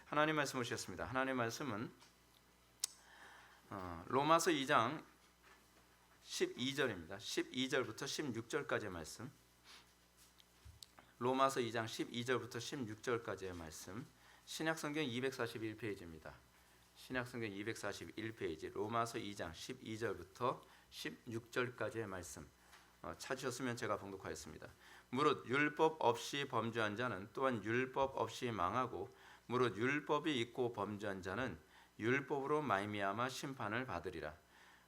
하나님 말씀 오셨습니다. 하나님 말씀은 로마서 2장 12절입니다. 12절부터 16절까지의 말씀. 로마서 2장 12절부터 16절까지의 말씀. 신약성경 241페이지입니다. 신약성경 241페이지 로마서 2장 12절부터 16절까지의 말씀. 찾으셨으면 제가 봉독하였습니다. 무릇 율법 없이 범죄한 자는 또한 율법 없이 망하고 무릇 율법이 있고 범죄한 자는 율법으로 말미암아 심판을 받으리라.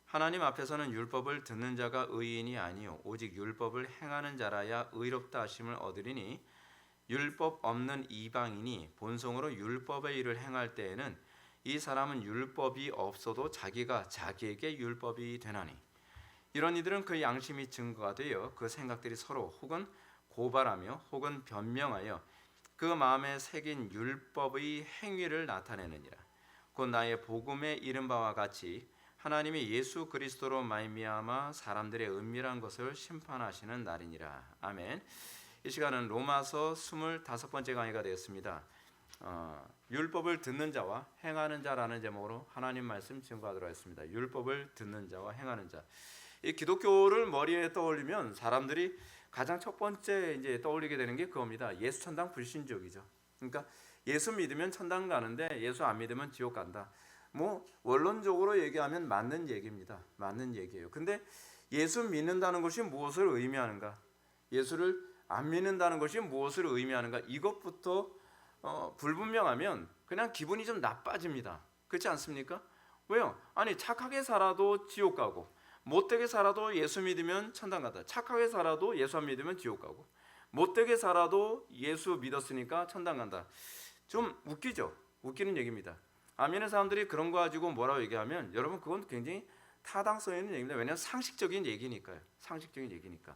하나님 앞에서는 율법을 듣는 자가 의인이 아니요 오직 율법을 행하는 자라야 의롭다 하심을 얻으리니 율법 없는 이방인이 본성으로 율법의 일을 행할 때에는 이 사람은 율법이 없어도 자기가 자기에게 율법이 되나니 이런 이들은 그 양심이 증거가 되어 그 생각들이 서로 혹은 고발하며 혹은 변명하여 그 마음에 새긴 율법의 행위를 나타내느니라. 곧 나의 복음에 이른 바와 같이 하나님이 예수 그리스도로 말미암아 사람들의 은밀한 것을 심판하시는 날이니라. 아멘. 이 시간은 로마서 25번째 강의가 되었습니다. 율법을 듣는 자와 행하는 자라는 제목으로 하나님 말씀 증거하도록 하겠습니다. 율법을 듣는 자와 행하는 자. 이 기독교를 머리에 떠올리면 사람들이 가장 첫 번째 이제 떠올리게 되는 게 그겁니다. 예수 천당 불신족이죠. 그러니까 예수 믿으면 천당 가는데 예수 안 믿으면 지옥 간다. 뭐 원론적으로 얘기하면 맞는 얘기입니다. 맞는 얘기예요. 근데 예수 믿는다는 것이 무엇을 의미하는가? 예수를 안 믿는다는 것이 무엇을 의미하는가? 이것부터 불분명하면 그냥 기분이 좀 나빠집니다. 그렇지 않습니까? 왜요? 아니 착하게 살아도 지옥 가고 못되게 살아도 예수 믿으면 천당 간다. 착하게 살아도 예수 안 믿으면 지옥 가고 못되게 살아도 예수 믿었으니까 천당 간다. 좀 웃기죠? 웃기는 얘기입니다. 안 믿는 사람들이 그런 거 가지고 뭐라고 얘기하면 여러분 그건 굉장히 타당성 있는 얘기입니다. 왜냐하면 상식적인 얘기니까요. 상식적인 얘기니까.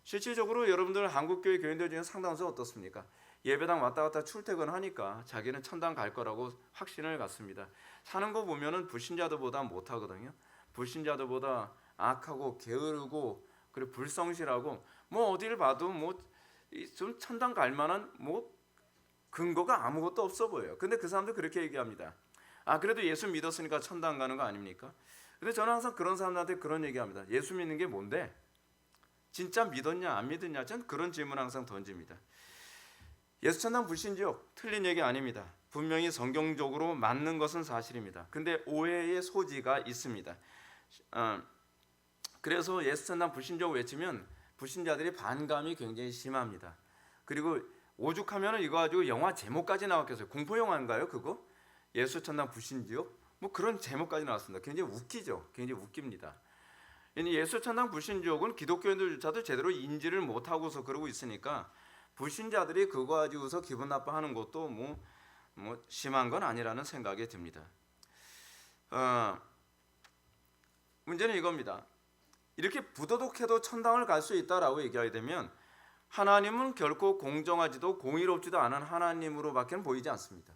실질적으로 여러분들 한국교회 교인들 중에 상당수 어떻습니까? 예배당 왔다 갔다 출퇴근하니까 자기는 천당 갈 거라고 확신을 갖습니다. 사는 거 보면은 불신자들보다 못하거든요. 불신자들보다 악하고 게으르고 그리고 불성실하고 뭐 어디를 봐도 뭐 좀 천당 갈 만한 뭐 근거가 아무것도 없어 보여요. 근데 그 사람들 그렇게 얘기합니다. 그래도 예수 믿었으니까 천당 가는 거 아닙니까? 근데 저는 항상 그런 사람들한테 그런 얘기합니다. 예수 믿는 게 뭔데? 진짜 믿었냐 안 믿었냐? 전 그런 질문 항상 던집니다. 예수 천당 불신지옥 틀린 얘기 아닙니다. 분명히 성경적으로 맞는 것은 사실입니다. 근데 오해의 소지가 있습니다. 그래서 예수 천당 불신지옥 외치면 불신자들이 반감이 굉장히 심합니다. 그리고 오죽하면 이거 가지고 영화 제목까지 나왔겠어요. 공포 영화인가요 그거? 예수 천당 불신지옥? 뭐 그런 제목까지 나왔습니다. 굉장히 웃기죠. 굉장히 웃깁니다. 예수 천당 불신지옥은 기독교인들조차도 제대로 인지를 못하고서 그러고 있으니까 불신자들이 그거 가지고서 기분 나빠하는 것도 뭐 심한 건 아니라는 생각이 듭니다. 문제는 이겁니다. 이렇게 부도덕해도 천당을 갈 수 있다라고 얘기하게 되면 하나님은 결코 공정하지도 공의롭지도 않은 하나님으로밖에 보이지 않습니다.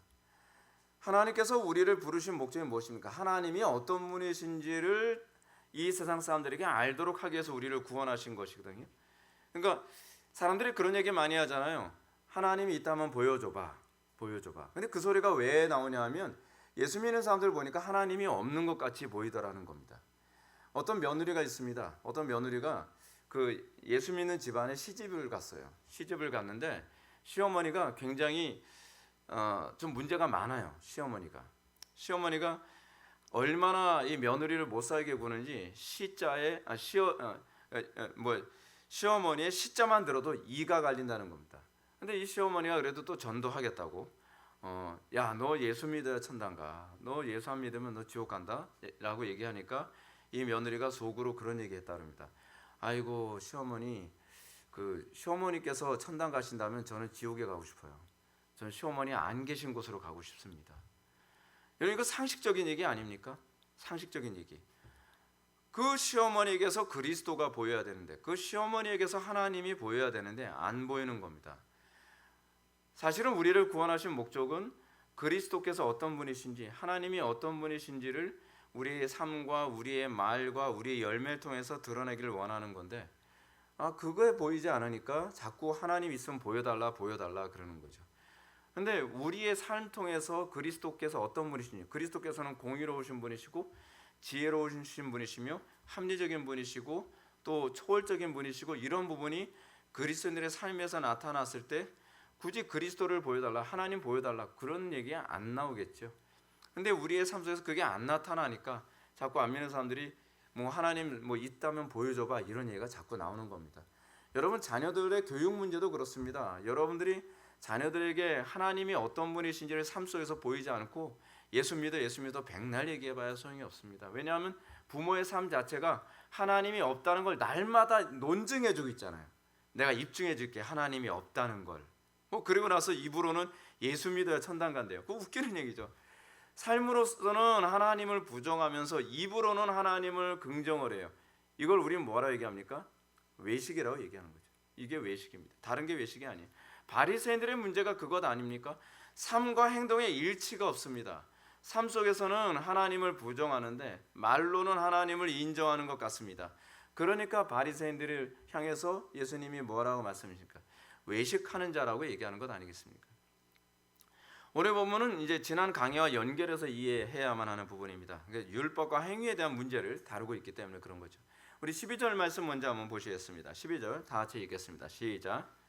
하나님께서 우리를 부르신 목적이 무엇입니까? 하나님이 어떤 분이신지를 이 세상 사람들에게 알도록 하기 위해서 우리를 구원하신 것이거든요. 그러니까 사람들이 그런 얘기 많이 하잖아요. 하나님이 있다면 보여줘봐. 근데 그 소리가 왜 나오냐 하면 예수 믿는 사람들 보니까 하나님이 없는 것 같이 보이더라는 겁니다. 어떤 며느리가 있습니다. 어떤 며느리가 그 예수 믿는 집안에 시집을 갔어요. 시집을 갔는데 시어머니가 굉장히 좀 문제가 많아요. 시어머니가 얼마나 이 며느리를 못 살게 구는지 시어머니의 시자만 들어도 이가 갈린다는 겁니다. 근데 이 시어머니가 그래도 또 전도하겠다고 야, 너 예수 믿어야 천당 가. 너 예수 안 믿으면 너 지옥 간다. 라고 얘기하니까 이 며느리가 속으로 그런 얘기했다 그럽니다. 아이고 시어머니께서 천당 가신다면 저는 지옥에 가고 싶어요. 저는 시어머니 안 계신 곳으로 가고 싶습니다. 여러분 이거 상식적인 얘기 아닙니까? 상식적인 얘기. 그 시어머니에게서 그리스도가 보여야 되는데 그 시어머니에게서 하나님이 보여야 되는데 안 보이는 겁니다. 사실은 우리를 구원하신 목적은 그리스도께서 어떤 분이신지 하나님이 어떤 분이신지를 우리의 삶과 우리의 말과 우리의 열매를 통해서 드러내기를 원하는 건데 그거에 보이지 않으니까 자꾸 하나님 있으면 보여달라 그러는 거죠. 근데 우리의 삶 통해서 그리스도께서 어떤 분이시냐? 그리스도께서는 공의로우신 분이시고 지혜로우신 분이시며 합리적인 분이시고 또 초월적인 분이시고, 이런 부분이 그리스도인들의 삶에서 나타났을 때 굳이 그리스도를 보여달라, 하나님 보여달라, 그런 얘기 안 나오겠죠. 근데 우리의 삶 속에서 그게 안 나타나니까 자꾸 안 믿는 사람들이 뭐 하나님 뭐 있다면 보여줘봐, 이런 얘기가 자꾸 나오는 겁니다. 여러분, 자녀들의 교육 문제도 그렇습니다. 여러분들이 자녀들에게 하나님이 어떤 분이신지를 삶 속에서 보이지 않고 예수 믿어 백날 얘기해봐야 소용이 없습니다. 왜냐하면 부모의 삶 자체가 하나님이 없다는 걸 날마다 논증해주고 있잖아요. 내가 입증해줄게, 하나님이 없다는 걸. 그리고 나서 입으로는 예수 믿어야 천당 간대요. 그거 웃기는 얘기죠. 삶으로서는 하나님을 부정하면서 입으로는 하나님을 긍정을 해요. 이걸 우리는 뭐라 얘기합니까? 외식이라고 얘기하는 거죠. 이게 외식입니다. 다른 게 외식이 아니에요. 바리새인들의 문제가 그것 아닙니까? 삶과 행동의 일치가 없습니다. 삶 속에서는 하나님을 부정하는데 말로는 하나님을 인정하는 것 같습니다. 그러니까 바리새인들을 향해서 예수님이 뭐라고 말씀하십니까? 외식하는 자라고 얘기하는 것 아니겠습니까? 오늘 보면은 이제 지난 강의와 연결해서 이해해야만 하는 부분입니다. 그러니까 율법과 행위에 대한 문제를 다루고 있기 때문에 그런 거죠. 우리 12절 말씀 먼저 한번 보시겠습니다. 12절 다 같이 읽겠습니다. 시작.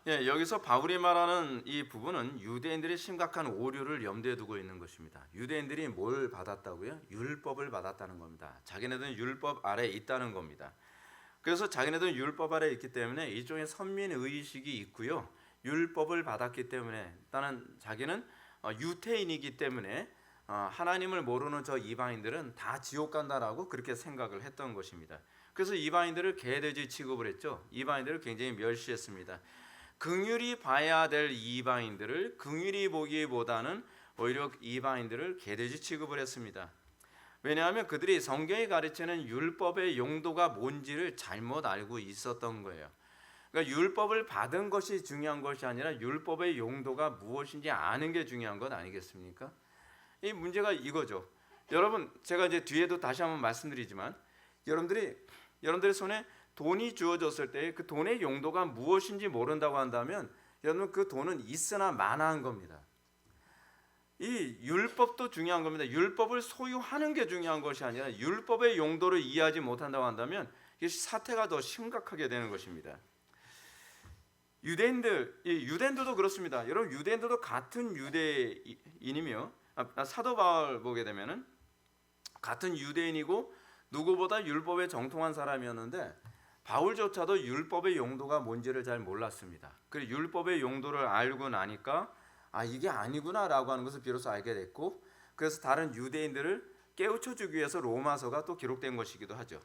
예, 여기서 바울이 말하는 이 부분은 유대인들의 심각한 오류를 염두에 두고 있는 것입니다. 유대인들이 뭘 받았다고요? 율법을 받았다는 겁니다. 자기네들은 율법 아래에 있다는 겁니다. 그래서 자기네들은 율법 아래에 있기 때문에 일종의 선민의식이 있고요. 율법을 받았기 때문에 일단은 자기는 유태인이기 때문에 하나님을 모르는 저 이방인들은 다 지옥 간다라고 그렇게 생각을 했던 것입니다. 그래서 이방인들을 개돼지 취급을 했죠. 이방인들을 굉장히 멸시했습니다. 긍휼히 봐야 될 이방인들을 긍휼히 보기보다는 오히려 이방인들을 개돼지 취급을 했습니다. 왜냐하면 그들이 성경이 가르치는 율법의 용도가 뭔지를 잘못 알고 있었던 거예요. 그러니까 율법을 받은 것이 중요한 것이 아니라 율법의 용도가 무엇인지 아는 게 중요한 것 아니겠습니까? 이 문제가 이거죠. 여러분, 제가 이제 뒤에도 다시 한번 말씀드리지만 여러분들의 손에 돈이 주어졌을 때 그 돈의 용도가 무엇인지 모른다고 한다면 여러분, 그 돈은 있으나 마나한 겁니다. 이 율법도 중요한 겁니다. 율법을 소유하는 게 중요한 것이 아니라 율법의 용도를 이해하지 못한다고 한다면 이 사태가 더 심각하게 되는 것입니다. 유대인들도 그렇습니다. 여러분, 유대인들도 같은 유대인이며 사도 바울 보게 되면은 같은 유대인이고 누구보다 율법에 정통한 사람이었는데 바울조차도 율법의 용도가 뭔지를 잘 몰랐습니다. 그리고 율법의 용도를 알고 나니까 이게 아니구나라고 하는 것을 비로소 알게 됐고, 그래서 다른 유대인들을 깨우쳐주기 위해서 로마서가 또 기록된 것이기도 하죠.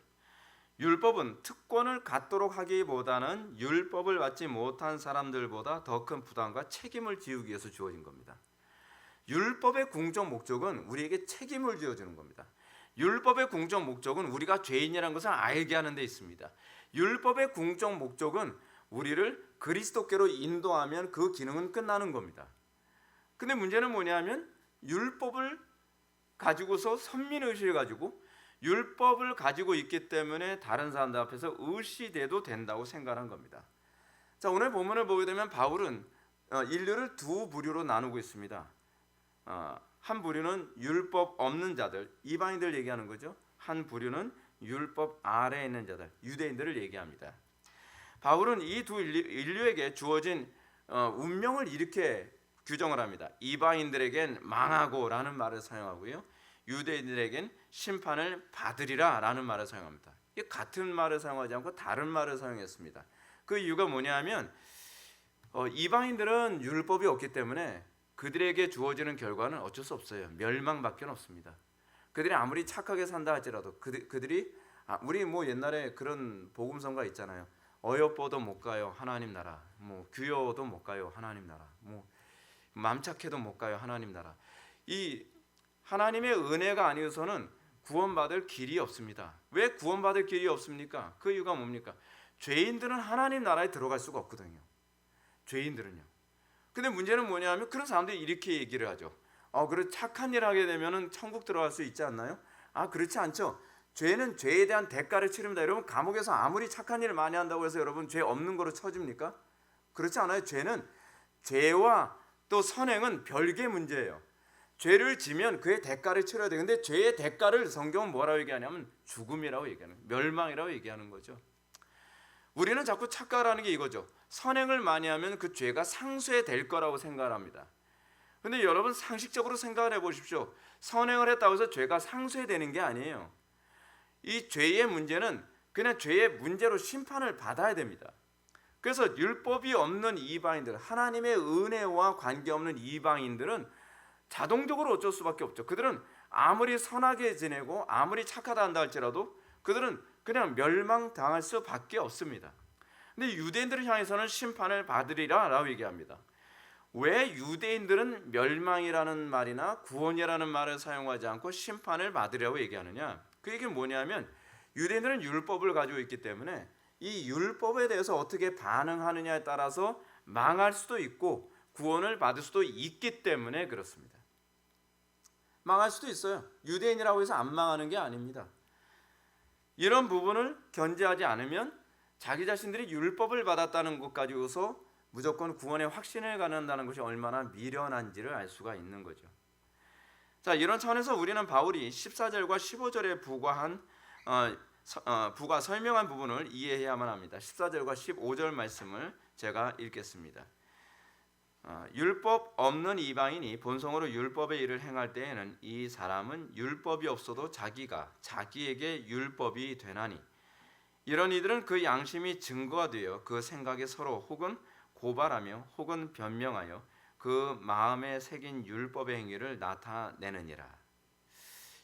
율법은 특권을 갖도록 하기보다는 율법을 받지 못한 사람들보다 더 큰 부담과 책임을 지우기 위해서 주어진 겁니다. 율법의 궁적 목적은 우리에게 책임을 지어주는 겁니다. 율법의 궁적 목적은 우리가 죄인이라는 것을 알게 하는 데 있습니다. 율법의 궁적 목적은 우리를 그리스도께로 인도하면 그 기능은 끝나는 겁니다. 근데 문제는 뭐냐면 율법을 가지고서 선민의식을 가지고 율법을 가지고 있기 때문에 다른 사람들 앞에서 의시돼도 된다고 생각한 겁니다. 자, 오늘 본문을 보게 되면 바울은 인류를 두 부류로 나누고 있습니다. 한 부류는 율법 없는 자들, 이방인들 얘기하는 거죠. 한 부류는 율법 아래에 있는 자들, 유대인들을 얘기합니다. 바울은 이 두 인류에게 주어진 운명을 이렇게 규정을 합니다. 이방인들에겐 망하고라는 말을 사용하고요, 유대인들에겐 심판을 받으리라 라는 말을 사용합니다. 같은 말을 사용하지 않고 다른 말을 사용했습니다. 그 이유가 뭐냐면 이방인들은 율법이 없기 때문에 그들에게 주어지는 결과는 어쩔 수 없어요. 멸망밖에 없습니다. 그들이 아무리 착하게 산다 할지라도 그들이 우리 옛날에 그런 복음성가 있잖아요. 어여뻐도 못 가요 하나님 나라, 귀여워도 못 가요 하나님 나라, 맘착해도 못 가요 하나님 나라. 이 하나님의 은혜가 아니어서는 구원받을 길이 없습니다. 왜 구원받을 길이 없습니까? 그 이유가 뭡니까? 죄인들은 하나님 나라에 들어갈 수가 없거든요. 죄인들은요. 근데 문제는 뭐냐면 그런 사람들이 이렇게 얘기를 하죠. 그래 착한 일 하게 되면은 천국 들어갈 수 있지 않나요? 그렇지 않죠. 죄는 죄에 대한 대가를 치릅니다. 여러분 감옥에서 아무리 착한 일을 많이 한다고 해서 여러분 죄 없는 거로 쳐집니까? 그렇지 않아요. 죄는 죄와 또 선행은 별개의 문제예요. 죄를 지면 그의 대가를 치러야 돼요. 근데 죄의 대가를 성경은 뭐라고 얘기하냐면 죽음이라고 얘기하는, 멸망이라고 얘기하는 거죠. 우리는 자꾸 착각하는 게 이거죠. 선행을 많이 하면 그 죄가 상쇄될 거라고 생각을 합니다. 근데 여러분 상식적으로 생각을 해보십시오. 선행을 했다고 해서 죄가 상쇄되는 게 아니에요. 이 죄의 문제는 그냥 죄의 문제로 심판을 받아야 됩니다. 그래서 율법이 없는 이방인들, 하나님의 은혜와 관계없는 이방인들은 자동적으로 어쩔 수밖에 없죠. 그들은 아무리 선하게 지내고 아무리 착하다 한다 할지라도 그들은 그냥 멸망당할 수밖에 없습니다. 근데 유대인들을 향해서는 심판을 받으리라 라고 얘기합니다. 왜 유대인들은 멸망이라는 말이나 구원이라는 말을 사용하지 않고 심판을 받으려고 얘기하느냐? 그 얘기는 뭐냐면 유대인들은 율법을 가지고 있기 때문에 이 율법에 대해서 어떻게 반응하느냐에 따라서 망할 수도 있고 구원을 받을 수도 있기 때문에 그렇습니다. 망할 수도 있어요. 유대인이라고 해서 안 망하는 게 아닙니다. 이런 부분을 견제하지 않으면 자기 자신들이 율법을 받았다는 것 가지고서 무조건 구원의 확신을 갖는다는 것이 얼마나 미련한지를 알 수가 있는 거죠. 자, 이런 차원에서 우리는 바울이 14절과 15절에 부가 설명한 부분을 이해해야만 합니다. 14절과 15절 말씀을 제가 읽겠습니다. 율법 없는 이방인이 본성으로 율법의 일을 행할 때에는 이 사람은 율법이 없어도 자기에게 율법이 되나니 이런 이들은 그 양심이 증거가 되어 그 생각에 서로 혹은 고발하며 혹은 변명하여 그 마음에 새긴 율법의 행위를 나타내느니라.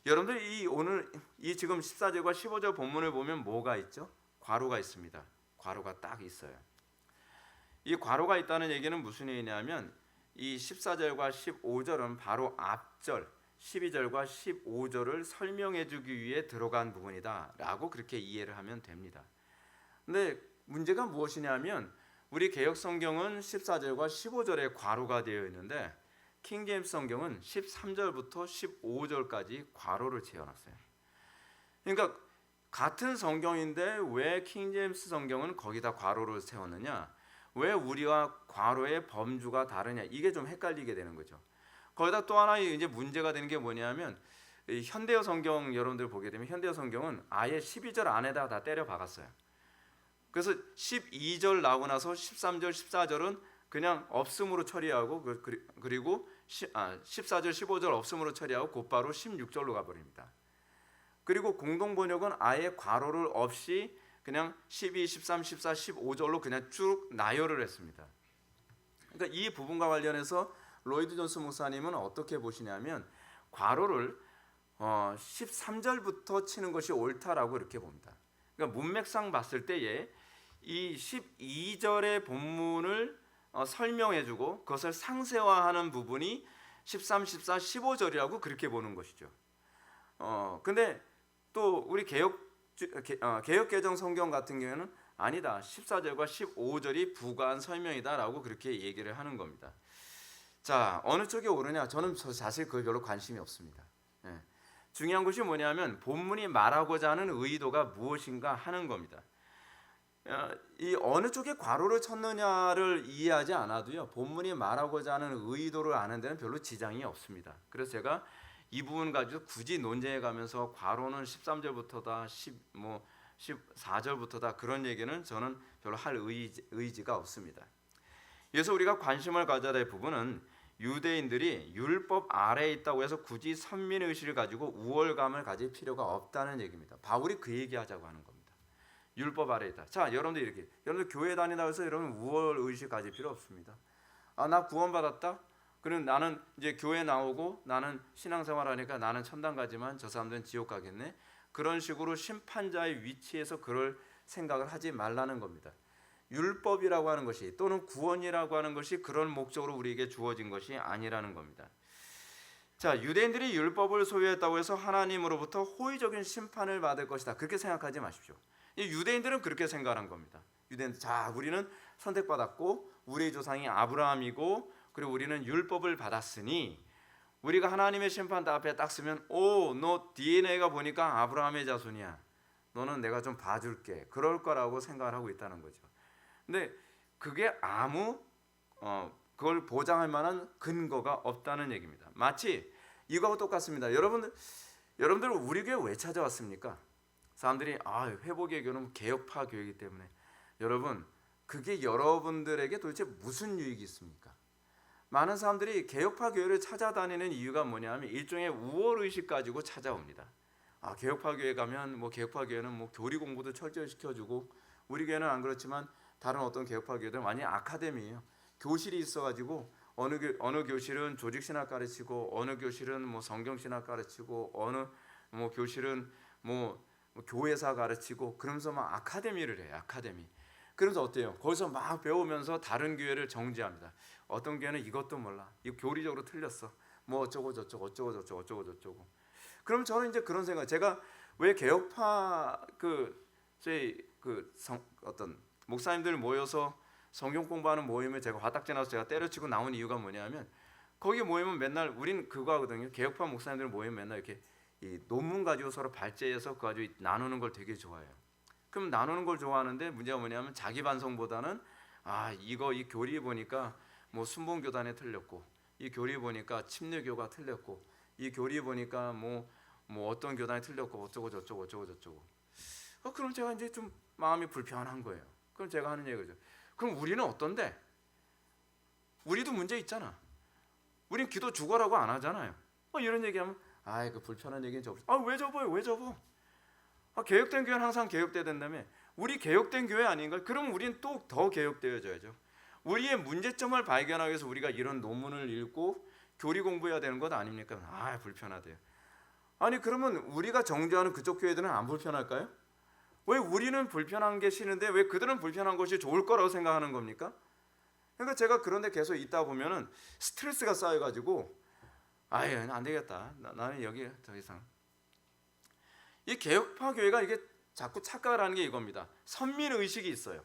여러분들 오늘 지금 14절과 15절 본문을 보면 뭐가 있죠? 괄호가 있습니다. 괄호가 딱 있어요. 이 괄호가 있다는 얘기는 무슨 얘기냐면 이 14절과 15절은 바로 앞절 12절과 15절을 설명해 주기 위해 들어간 부분이다 라고 그렇게 이해를 하면 됩니다. 근데 문제가 무엇이냐면 우리 개역 성경은 14절과 15절에 괄호가 되어 있는데 킹제임스 성경은 13절부터 15절까지 괄호를 채워놨어요. 그러니까 같은 성경인데 왜 킹제임스 성경은 거기다 괄호를 세웠느냐? 왜 우리와 괄호의 범주가 다르냐? 이게 좀 헷갈리게 되는 거죠. 거기다 또 하나 이제 문제가 되는 게 뭐냐면 현대어 성경 여러분들 보게 되면 현대어 성경은 아예 12절 안에다 다 때려 박았어요. 그래서 12절 나오고 나서 13절, 14절은 그냥 없음으로 처리하고 그리고 14절, 15절 없음으로 처리하고 곧바로 16절로 가버립니다. 그리고 공동번역은 아예 괄호를 없이 그냥 12, 13, 14, 15절로 그냥 쭉 나열을 했습니다. 그러니까 이 부분과 관련해서 로이드 존스 목사님은 어떻게 보시냐면 괄호를 13절부터 치는 것이 옳다라고 이렇게 봅니다. 그러니까 문맥상 봤을 때에 이 12절의 본문을 설명해주고 그것을 상세화하는 부분이 13, 14, 15절이라고 그렇게 보는 것이죠. 근데 또 우리 개역개정 성경 같은 경우에는 아니다. 14절과 15절이 부가한 설명이다라고 그렇게 얘기를 하는 겁니다. 자, 어느 쪽이 옳으냐? 저는 사실 그게 별로 관심이 없습니다. 중요한 것이 뭐냐면 본문이 말하고자 하는 의도가 무엇인가 하는 겁니다. 이 어느 쪽에 괄호를 쳤느냐를 이해하지 않아도요, 본문이 말하고자 하는 의도를 아는 데는 별로 지장이 없습니다. 그래서 제가 이 부분 가지고 굳이 논쟁해 가면서 괄호는 13절부터다, 14절부터다 그런 얘기는 저는 별로 할 의지가 없습니다. 그래서 우리가 관심을 가져야 될 부분은 유대인들이 율법 아래에 있다고 해서 굳이 선민의식을 가지고 우월감을 가질 필요가 없다는 얘기입니다. 바울이 그 얘기하자고 하는 겁니다. 율법 아래에 있다. 자, 여러분들 교회 다니다고 해서 여러분 우월의식 가질 필요 없습니다. 나 구원받았다? 그럼 나는 이제 교회 나오고 나는 신앙생활하니까 나는 천당 가지만 저 사람들은 지옥 가겠네. 그런 식으로 심판자의 위치에서 그럴 생각을 하지 말라는 겁니다. 율법이라고 하는 것이 또는 구원이라고 하는 것이 그런 목적으로 우리에게 주어진 것이 아니라는 겁니다. 자, 유대인들이 율법을 소유했다고 해서 하나님으로부터 호의적인 심판을 받을 것이다. 그렇게 생각하지 마십시오. 이 유대인들은 그렇게 생각한 겁니다. 유대인들, 자, 우리는 선택받았고 우리의 조상이 아브라함이고 그리고 우리는 율법을 받았으니 우리가 하나님의 심판 앞에 딱 쓰면 너 DNA가 보니까 아브라함의 자손이야. 너는 내가 좀 봐줄게. 그럴 거라고 생각을 하고 있다는 거죠. 근데 그게 아무 그걸 보장할 만한 근거가 없다는 얘기입니다. 마치 이거하고 똑같습니다. 여러분들 우리 교회 왜 찾아왔습니까? 사람들이 회복의 교회는 개혁파 교회이기 때문에. 여러분, 그게 여러분들에게 도대체 무슨 유익이 있습니까? 많은 사람들이 개혁파 교회를 찾아다니는 이유가 뭐냐면 일종의 우월의식 가지고 찾아옵니다. 개혁파 교회 가면 개혁파 교회는 교리 공부도 철저히 시켜주고, 우리 교회는 안 그렇지만 다른 어떤 개혁파 교회들은 완전히 아카데미예요. 교실이 있어가지고 어느 교실은 조직신학 가르치고, 어느 교실은 성경신학 가르치고, 어느 교실은 교회사 가르치고, 그러면서 막 아카데미를 해요. 아카데미. 그래서 어때요? 거기서 막 배우면서 다른 교회를 정죄합니다. 어떤 교회는 이것도 몰라. 이거 교리적으로 틀렸어. 어쩌고 저쩌고. 그럼 저는 이제 그런 생각. 제가 왜 개혁파 어떤 목사님들 모여서 성경 공부하는 모임을 제가 화딱지 나서 제가 때려치고 나온 이유가 뭐냐면, 거기 모이면 맨날 우린 그거 하거든요. 개혁파 목사님들 모이면 맨날 이렇게 이 논문 가지고 서로 발제해서 그거 가지고 나누는 걸 되게 좋아해요. 그럼 나누는 걸 좋아하는데 문제가 뭐냐면 자기 반성보다는 이 교리 보니까 순봉교단에 틀렸고, 이 교리 보니까 침례교가 틀렸고, 이 교리 보니까 어떤 교단에 틀렸고 어쩌고 저쩌고. 그럼 제가 이제 좀 마음이 불편한 거예요. 그럼 제가 하는 얘기죠. 그럼 우리는 어떤데? 우리도 문제 있잖아. 우린 기도 죽어라고 안 하잖아요. 이런 얘기하면 그 불편한 얘기는 접어. 왜 접어? 개혁된 교회는 항상 개혁돼야 된다며. 우리 개혁된 교회 아닌가? 그럼 우린 또 더 개혁되어져야죠. 우리의 문제점을 발견하기 위해서 우리가 이런 논문을 읽고 교리 공부해야 되는 것 아닙니까? 불편하대요. 그러면 우리가 정죄하는 그쪽 교회들은 안 불편할까요? 왜 우리는 불편한 게 싫은데 왜 그들은 불편한 것이 좋을 거라고 생각하는 겁니까? 그러니까 제가 그런데 계속 있다 보면은 스트레스가 쌓여가지고 안 되겠다. 나는 여기 더 이상. 이 개혁파 교회가 이게 자꾸 착각을 하는 게 이겁니다. 선민 의식이 있어요.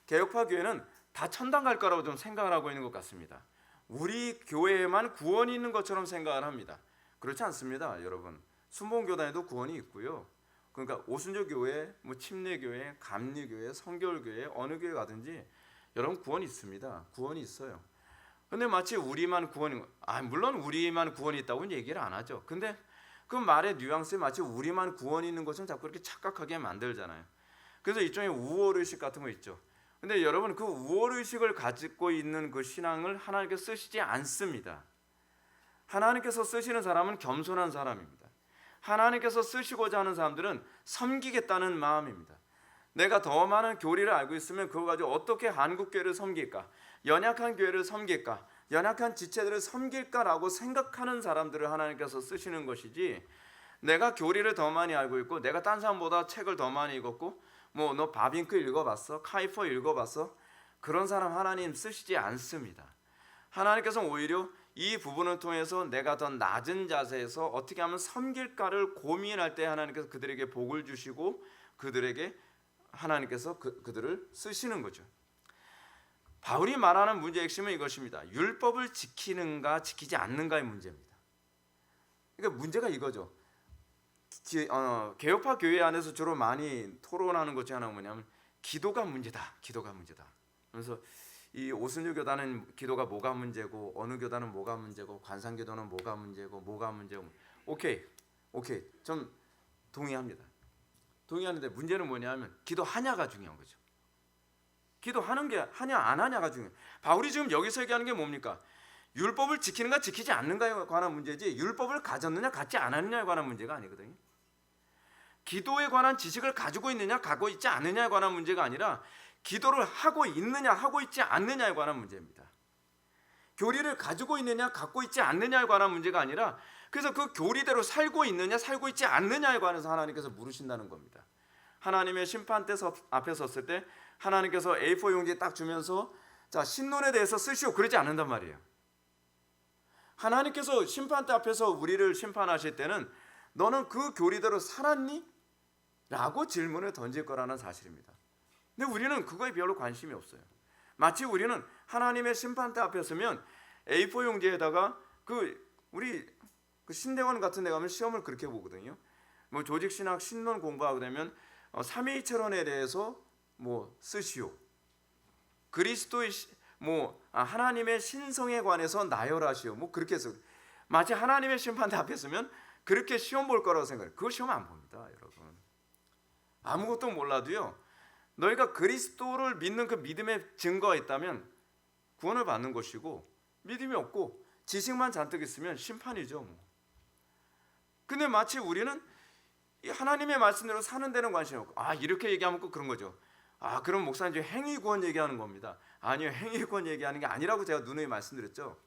개혁파 교회는 다 천당 갈 거라고 좀 생각을 하고 있는 것 같습니다. 우리 교회에만 구원이 있는 것처럼 생각을 합니다. 그렇지 않습니다, 여러분. 순봉교단에도 구원이 있고요. 그러니까 오순절 교회, 침례교회, 감리교회, 성결교회 어느 교회 가든지 여러분 구원이 있습니다. 구원이 있어요. 근데 마치 우리만 구원이 물론 우리만 구원이 있다고는 얘기를 안 하죠. 근데 그 말의 뉘앙스에 마치 우리만 구원이 있는 것은 자꾸 이렇게 착각하게 만들잖아요. 그래서 일종의 우월의식 같은 거 있죠. 근데 여러분, 그 우월의식을 가지고 있는 그 신앙을 하나님께서 쓰시지 않습니다. 하나님께서 쓰시는 사람은 겸손한 사람입니다. 하나님께서 쓰시고자 하는 사람들은 섬기겠다는 마음입니다. 내가 더 많은 교리를 알고 있으면 그거 가지고 어떻게 한국교회를 섬길까, 연약한 교회를 섬길까, 연약한 지체들을 섬길까라고 생각하는 사람들을 하나님께서 쓰시는 것이지, 내가 교리를 더 많이 알고 있고 내가 딴 사람보다 책을 더 많이 읽었고 너 바빙크 읽어봤어? 카이퍼 읽어봤어? 그런 사람 하나님 쓰시지 않습니다. 하나님께서 오히려 이 부분을 통해서 내가 더 낮은 자세에서 어떻게 하면 섬길까를 고민할 때 하나님께서 그들에게 복을 주시고 그들에게 하나님께서 그들을 쓰시는 거죠. 바울이 말하는 문제의 핵심은 이것입니다. 율법을 지키는가 지키지 않는가의 문제입니다. 그러니까 문제가 이거죠. 개혁파 교회 안에서 주로 많이 토론하는 것 중 하나가 뭐냐면 기도가 문제다. 그래서 이 오순절 교단은 기도가 뭐가 문제고, 어느 교단은 뭐가 문제고, 관상교도는 뭐가 문제고. 오케이, 좀 동의합니다. 동의하는데 문제는 뭐냐면 기도하냐가 중요한 거죠. 기도하는 게 하냐 안 하냐가 중요해요. 바울이 지금 여기서 얘기하는 게 뭡니까? 율법을 지키는가 지키지 않는가에 관한 문제지, 율법을 가졌느냐 갖지 않았느냐에 관한 문제가 아니거든요. 기도에 관한 지식을 가지고 있느냐 갖고 있지 않느냐에 관한 문제가 아니라 기도를 하고 있느냐 하고 있지 않느냐에 관한 문제입니다. 교리를 가지고 있느냐 갖고 있지 않느냐에 관한 문제가 아니라, 그래서 그 교리대로 살고 있느냐 살고 있지 않느냐에 관해서 하나님께서 물으신다는 겁니다. 하나님의 심판대 앞에 섰을 때 하나님께서 A4 용지 딱 주면서 자, 신론에 대해서 쓰시오 그러지 않는단 말이에요. 하나님께서 심판대 앞에서 우리를 심판하실 때는 너는 그 교리대로 살았니? 라고 질문을 던질 거라는 사실입니다. 근데 우리는 그거에 별로 관심이 없어요. 마치 우리는 하나님의 심판대 앞에 서면 A4 용지에다가 우리 그 신대원 같은 데 가면 시험을 그렇게 보거든요. 뭐 조직신학 신론 공부하게 되면 삼위일체론에 대해서 뭐 쓰시오. 그리스도의 하나님의 신성에 관해서 나열하시오. 뭐 그렇게 해서 마치 하나님의 심판대 앞에 서면 그렇게 시험 볼 거라고 생각해요. 그거 시험 안 봅니다, 여러분. 아무것도 몰라도요, 너희가 그리스도를 믿는 그 믿음의 증거가 있다면 구원을 받는 것이고, 믿음이 없고 지식만 잔뜩 있으면 심판이죠. 뭐. 근데 마치 우리는 이 하나님의 말씀대로 사는 데는 관심이 없고, 이렇게 얘기하면 꼭 그런 거죠. 그럼 목사님 행위 구원 얘기하는 겁니다. 아니요, 행위 구원 얘기하는 게 아니라고 제가 누누이 말씀드렸죠.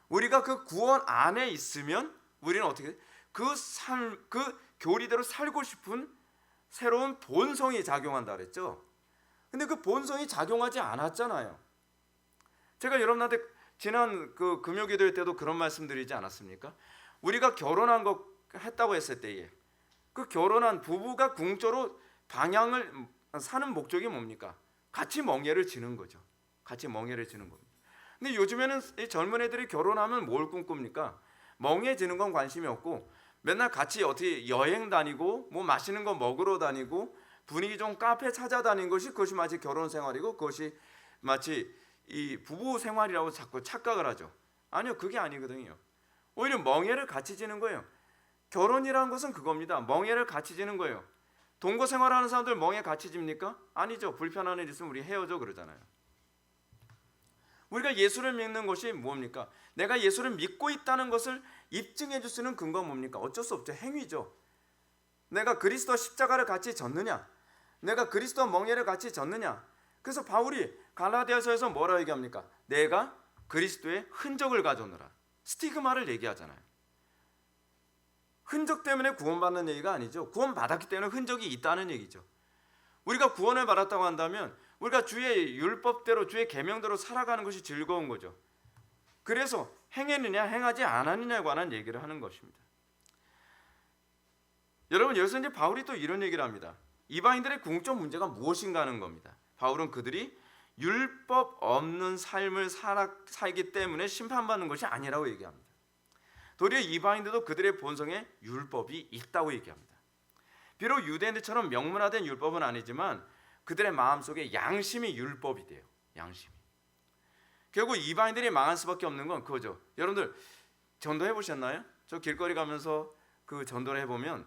우리가 그 구원 안에 있으면 우리는 어떻게 그 교리대로 살고 싶은 새로운 본성이 작용한다 그랬죠. 근데 그 본성이 작용하지 않았잖아요. 제가 여러분한테 지난 그 금요기도회 때도 그런 말씀드리지 않았습니까? 우리가 결혼한 거 했다고 했을 때에 그 결혼한 부부가 궁적으로 방향을 사는 목적이 뭡니까? 같이 멍에를 지는 거죠. 같이 멍에를 지는 겁니다. 근데 요즘에는 이 젊은 애들이 결혼하면 뭘 꿈꿉니까? 멍에 지는 건 관심이 없고 맨날 같이 어떻게 여행 다니고 뭐 맛있는 거 먹으러 다니고 분위기 좋은 카페 찾아다니는 것이 그것이 마치 결혼 생활이고 그것이 마치 이 부부 생활이라고 자꾸 착각을 하죠. 아니요, 그게 아니거든요. 오히려 멍에를 같이 지는 거예요. 결혼이라는 것은 그겁니다. 멍에를 같이 지는 거예요. 동거 생활하는 사람들 멍에 같이 집니까? 아니죠. 불편한 일 있으면 우리 헤어져 그러잖아요. 우리가 예수를 믿는 것이 뭡니까? 내가 예수를 믿고 있다는 것을 입증해 줄 수 있는 근거가 뭡니까? 어쩔 수 없죠. 행위죠. 내가 그리스도와 십자가를 같이 졌느냐? 내가 그리스도와 멍에를 같이 졌느냐? 그래서 바울이 갈라디아서에서 뭐라 얘기합니까? 내가 그리스도의 흔적을 가졌노라. 스티그마를 얘기하잖아요. 흔적 때문에 구원받는 얘기가 아니죠. 구원받았기 때문에 흔적이 있다는 얘기죠. 우리가 구원을 받았다고 한다면 우리가 주의 율법대로 주의 계명대로 살아가는 것이 즐거운 거죠. 그래서 행했느냐 행하지 않았느냐에 관한 얘기를 하는 것입니다. 여러분, 여기서 이제 바울이 또 이런 얘기를 합니다. 이방인들의 궁극적 문제가 무엇인가 하는 겁니다. 바울은 그들이 율법 없는 삶을 살기 때문에 심판받는 것이 아니라고 얘기합니다. 도리어 이방인들도 그들의 본성에 율법이 있다고 얘기합니다. 비록 유대인들처럼 명문화된 율법은 아니지만 그들의 마음속에 양심이 율법이 돼요. 양심이. 결국 이방인들이 망할 수밖에 없는 건 그거죠. 여러분들 전도해 보셨나요? 저 길거리 가면서 그 전도를 해보면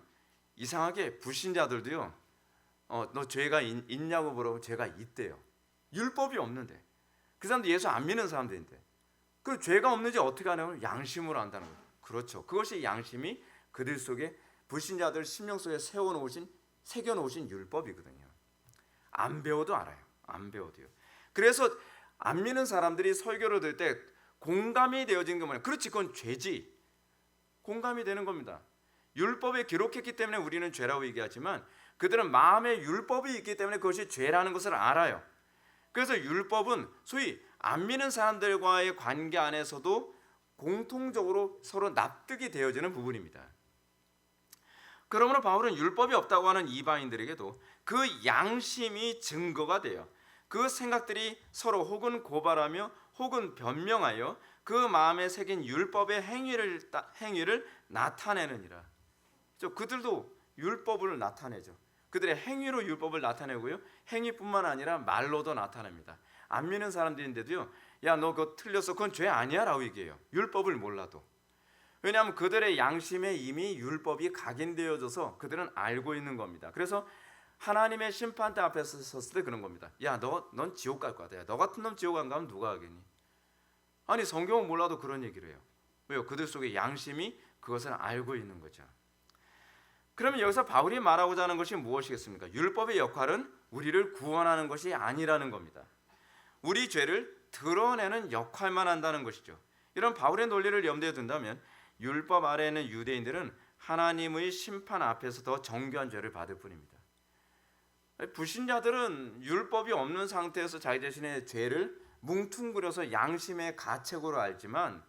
이상하게 불신자들도요, 너 죄가 있냐고 물어보면 죄가 있대요. 율법이 없는데. 그 사람들 예수 안 믿는 사람들인데 그 죄가 없는지 어떻게 하냐면 양심으로 안다는 거예요. 그렇죠. 그것이 양심이 그들 속에 불신자들 심령 속에 새겨놓으신 율법이거든요. 안 배워도 알아요. 안 배워도요. 그래서 안 믿는 사람들이 설교를 들을 때 공감이 되어진 게 뭐냐? 그렇지, 그건 죄지. 공감이 되는 겁니다. 율법에 기록했기 때문에 우리는 죄라고 얘기하지만 그들은 마음에 율법이 있기 때문에 그것이 죄라는 것을 알아요. 그래서 율법은 소위 안 믿는 사람들과의 관계 안에서도 공통적으로 서로 납득이 되어지는 부분입니다. 그러므로 바울은 율법이 없다고 하는 이방인들에게도 그 양심이 증거가 돼요. 그 생각들이 서로 혹은 고발하며 혹은 변명하여 그 마음에 새긴 율법의 행위를 나타내느니라. 그들도 율법을 나타내죠. 그들의 행위로 율법을 나타내고요, 행위뿐만 아니라 말로도 나타냅니다. 안 믿는 사람들인데도요, 야, 너 그거 틀렸어, 그건 죄 아니야 라고 얘기해요. 율법을 몰라도. 왜냐하면 그들의 양심에 이미 율법이 각인되어져서 그들은 알고 있는 겁니다. 그래서 하나님의 심판대 앞에서 섰을 때 그런 겁니다. 야, 넌 지옥 갈 거다. 야, 너 같은 놈 지옥 안 가면 누가 하겠니? 아니, 성경은 몰라도 그런 얘기를 해요. 왜요? 그들 속에 양심이 그것을 알고 있는 거죠. 그러면 여기서 바울이 말하고자 하는 것이 무엇이겠습니까? 율법의 역할은 우리를 구원하는 것이 아니라는 겁니다. 우리 죄를 드러내는 역할만 한다는 것이죠. 이런 바울의 논리를 염두에 둔다면 율법 아래에 있는 유대인들은 하나님의 심판 앞에서 더 정교한 죄를 받을 뿐입니다. 불신자들은 율법이 없는 상태에서 자기 자신의 죄를 뭉퉁그려서 양심의 가책으로 알지만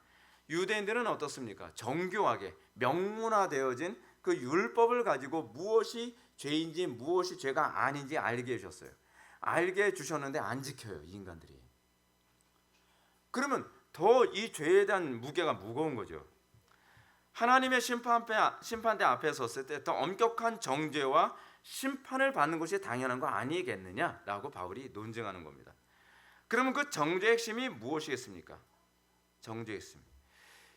유대인들은 어떻습니까? 정교하게 명문화되어진 그 율법을 가지고 무엇이 죄인지 무엇이 죄가 아닌지 알게 해주셨어요. 알게 해주셨는데 안 지켜요, 이 인간들이. 그러면 더 이 죄에 대한 무게가 무거운 거죠. 하나님의 심판대 앞에 섰을 때 더 엄격한 정죄와 심판을 받는 것이 당연한 거 아니겠느냐라고 바울이 논증하는 겁니다. 그러면 그 정죄의 핵심이 무엇이겠습니까? 정죄의 핵심.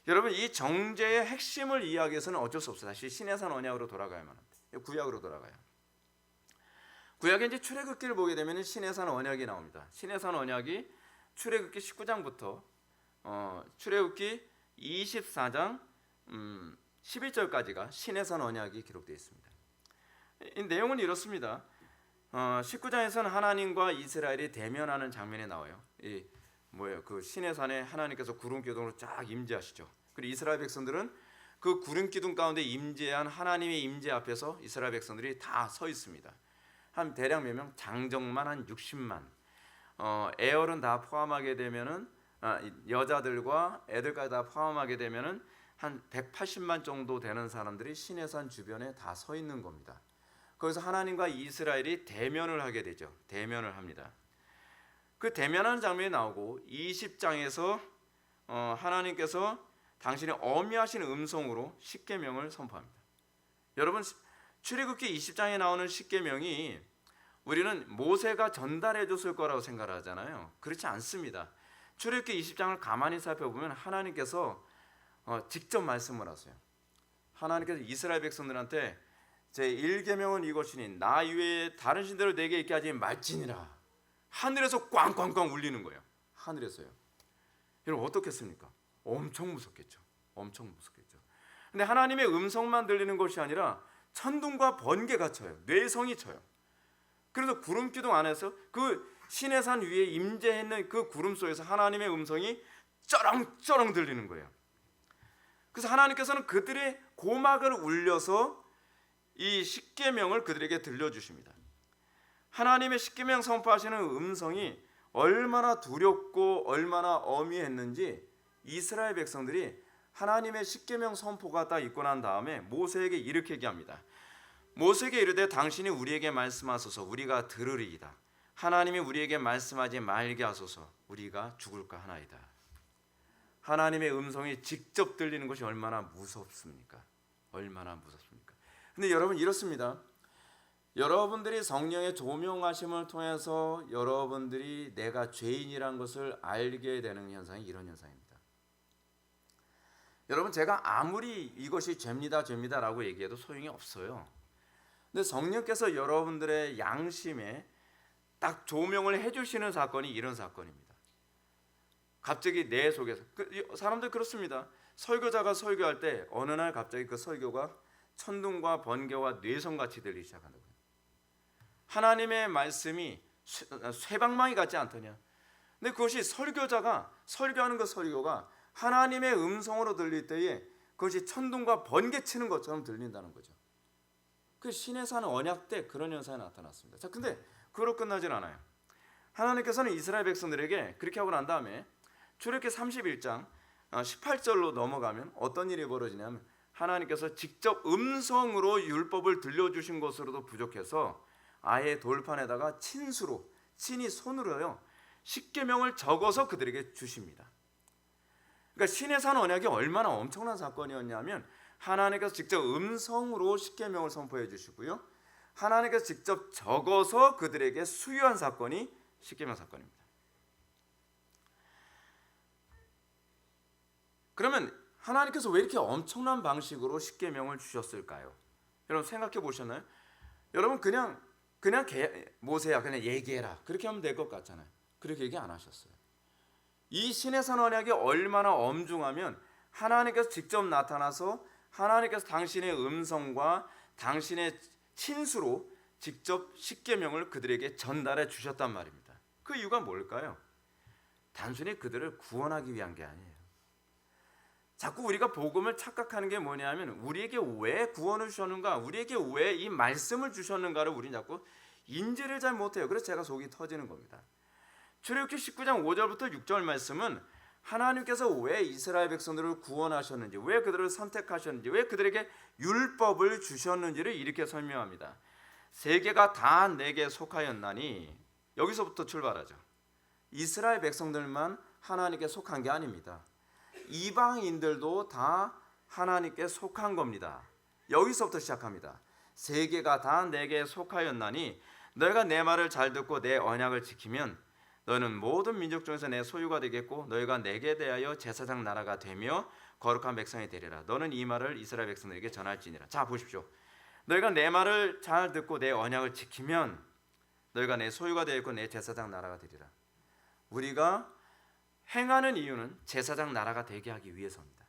여러분, 이 정죄의 핵심을 이해하기 위해서는 어쩔 수 없어요. 다시 시내산 언약으로 돌아가야만 합니다. 구약으로 돌아가요. 구약에 이제 출애굽기를 보게 되면 시내산 언약이 나옵니다. 시내산 언약이 출애굽기 19장부터 출애굽기 24장 11절까지가 시내산 언약이 기록되어 있습니다. 이 내용은 이렇습니다. 19장에서는 하나님과 이스라엘이 대면하는 장면이 나와요. 그 시내산에 하나님께서 구름 기둥으로 쫙 임재하시죠. 그리고 이스라엘 백성들은 그 구름 기둥 가운데 임재한 하나님의 임재 앞에서 이스라엘 백성들이 다 서 있습니다. 한 대략 몇 명? 장정만 한 60만. 애월은 다 포함하게 되면은 여자들과 애들까지 다 포함하게 되면은 한 180만 정도 되는 사람들이 시내산 주변에 다 서 있는 겁니다. 거기서 하나님과 이스라엘이 대면을 하게 되죠. 대면을 합니다. 그 대면하는 장면이 나오고 20장에서 하나님께서 당신의 엄미하신 음성으로 십계명을 선포합니다. 여러분, 출애굽기 20장에 나오는 십계명이 우리는 모세가 전달해 줬을 거라고 생각하잖아요. 그렇지 않습니다. 출애굽기 20장을 가만히 살펴보면 하나님께서 직접 말씀을 하세요. 하나님께서 이스라엘 백성들한테 제1계명은 이것이니 나 외에 다른 신들을 내게 있게 하지 말지니라. 하늘에서 꽝꽝꽝 울리는 거예요. 하늘에서요. 여러분 어떻겠습니까? 엄청 무섭겠죠. 엄청 무섭겠죠. 근데 하나님의 음성만 들리는 것이 아니라 천둥과 번개가 쳐요. 뇌성이 쳐요. 그래서 구름 기둥 안에서 그 시내산 위에 임재했는 그 구름 속에서 하나님의 음성이 쩌렁쩌렁 들리는 거예요. 그래서 하나님께서는 그들의 고막을 울려서 이 십계명을 그들에게 들려주십니다. 하나님의 십계명 선포하시는 음성이 얼마나 두렵고 얼마나 어미했는지 이스라엘 백성들이 하나님의 십계명 선포가 딱 있고 난 다음에 모세에게 이렇게 얘기합니다. 모세에게 이르되 당신이 우리에게 말씀하소서 우리가 들으리이다. 하나님이 우리에게 말씀하지 말게 하소서 우리가 죽을까 하나이다. 하나님의 음성이 직접 들리는 것이 얼마나 무섭습니까? 얼마나 무섭습니까? 근데 여러분 이렇습니다. 여러분들이 성령의 조명하심을 통해서 여러분들이 내가 죄인이란 것을 알게 되는 현상이 이런 현상입니다. 여러분 제가 아무리 이것이 죄입니다라고 얘기해도 소용이 없어요. 근데 성령께서 여러분들의 양심에 딱 조명을 해주시는 사건이 이런 사건입니다. 갑자기 내 속에서 사람들 그렇습니다. 설교자가 설교할 때 어느 날 갑자기 그 설교가 천둥과 번개와 뇌성같이 들리기 시작한다고요. 하나님의 말씀이 쇠방망이 같지 않더냐. 근데 그것이 설교자가 설교하는 그 설교가 하나님의 음성으로 들릴 때에 그것이 천둥과 번개 치는 것처럼 들린다는 거죠. 그 시내산 언약 때 그런 현상이 나타났습니다. 자, 근데 그걸로 끝나질 않아요. 하나님께서는 이스라엘 백성들에게 그렇게 하고 난 다음에 출애굽기 31장 18절로 넘어가면 어떤 일이 벌어지냐면 하나님께서 직접 음성으로 율법을 들려주신 것으로도 부족해서 아예 돌판에다가 친히 손으로요 십계명을 적어서 그들에게 주십니다. 그러니까 시내산 언약이 얼마나 엄청난 사건이었냐면 하나님께서 직접 음성으로 십계명을 선포해 주시고요, 하나님께서 직접 적어서 그들에게 수유한 사건이 십계명 사건입니다. 그러면 하나님께서 왜 이렇게 엄청난 방식으로 십계명을 주셨을까요? 여러분 생각해 보셨나요? 여러분 그냥 모세야 그냥 얘기해라 그렇게 하면 될 것 같잖아요. 그렇게 얘기 안 하셨어요. 이 시내산 언약이 얼마나 엄중하면 하나님께서 직접 나타나서 하나님께서 당신의 음성과 당신의 친수로 직접 십계명을 그들에게 전달해 주셨단 말입니다. 그 이유가 뭘까요? 단순히 그들을 구원하기 위한 게 아니에요. 자꾸 우리가 복음을 착각하는 게 뭐냐면 우리에게 왜 구원을 주셨는가, 우리에게 왜 이 말씀을 주셨는가를 우리는 자꾸 인지를 잘 못해요. 그래서 제가 속이 터지는 겁니다. 출애굽기 19장 5절부터 6절 말씀은 하나님께서 왜 이스라엘 백성들을 구원하셨는지, 왜 그들을 선택하셨는지, 왜 그들에게 율법을 주셨는지를 이렇게 설명합니다. 세계가 다 내게 속하였나니, 여기서부터 출발하죠. 이스라엘 백성들만 하나님께 속한 게 아닙니다. 이방인들도 다 하나님께 속한 겁니다. 여기서부터 시작합니다. 세계가 다 내게 속하였나니 너희가 내 말을 잘 듣고 내 언약을 지키면 너희는 모든 민족 중에서 내 소유가 되겠고 너희가 내게 대하여 제사장 나라가 되며 거룩한 백성이 되리라. 너는 이 말을 이스라엘 백성들에게 전할지니라. 자, 보십시오. 너희가 내 말을 잘 듣고 내 언약을 지키면 너희가 내 소유가 되겠고 내 제사장 나라가 되리라. 우리가 행하는 이유는 제사장 나라가 되게 하기 위해서입니다.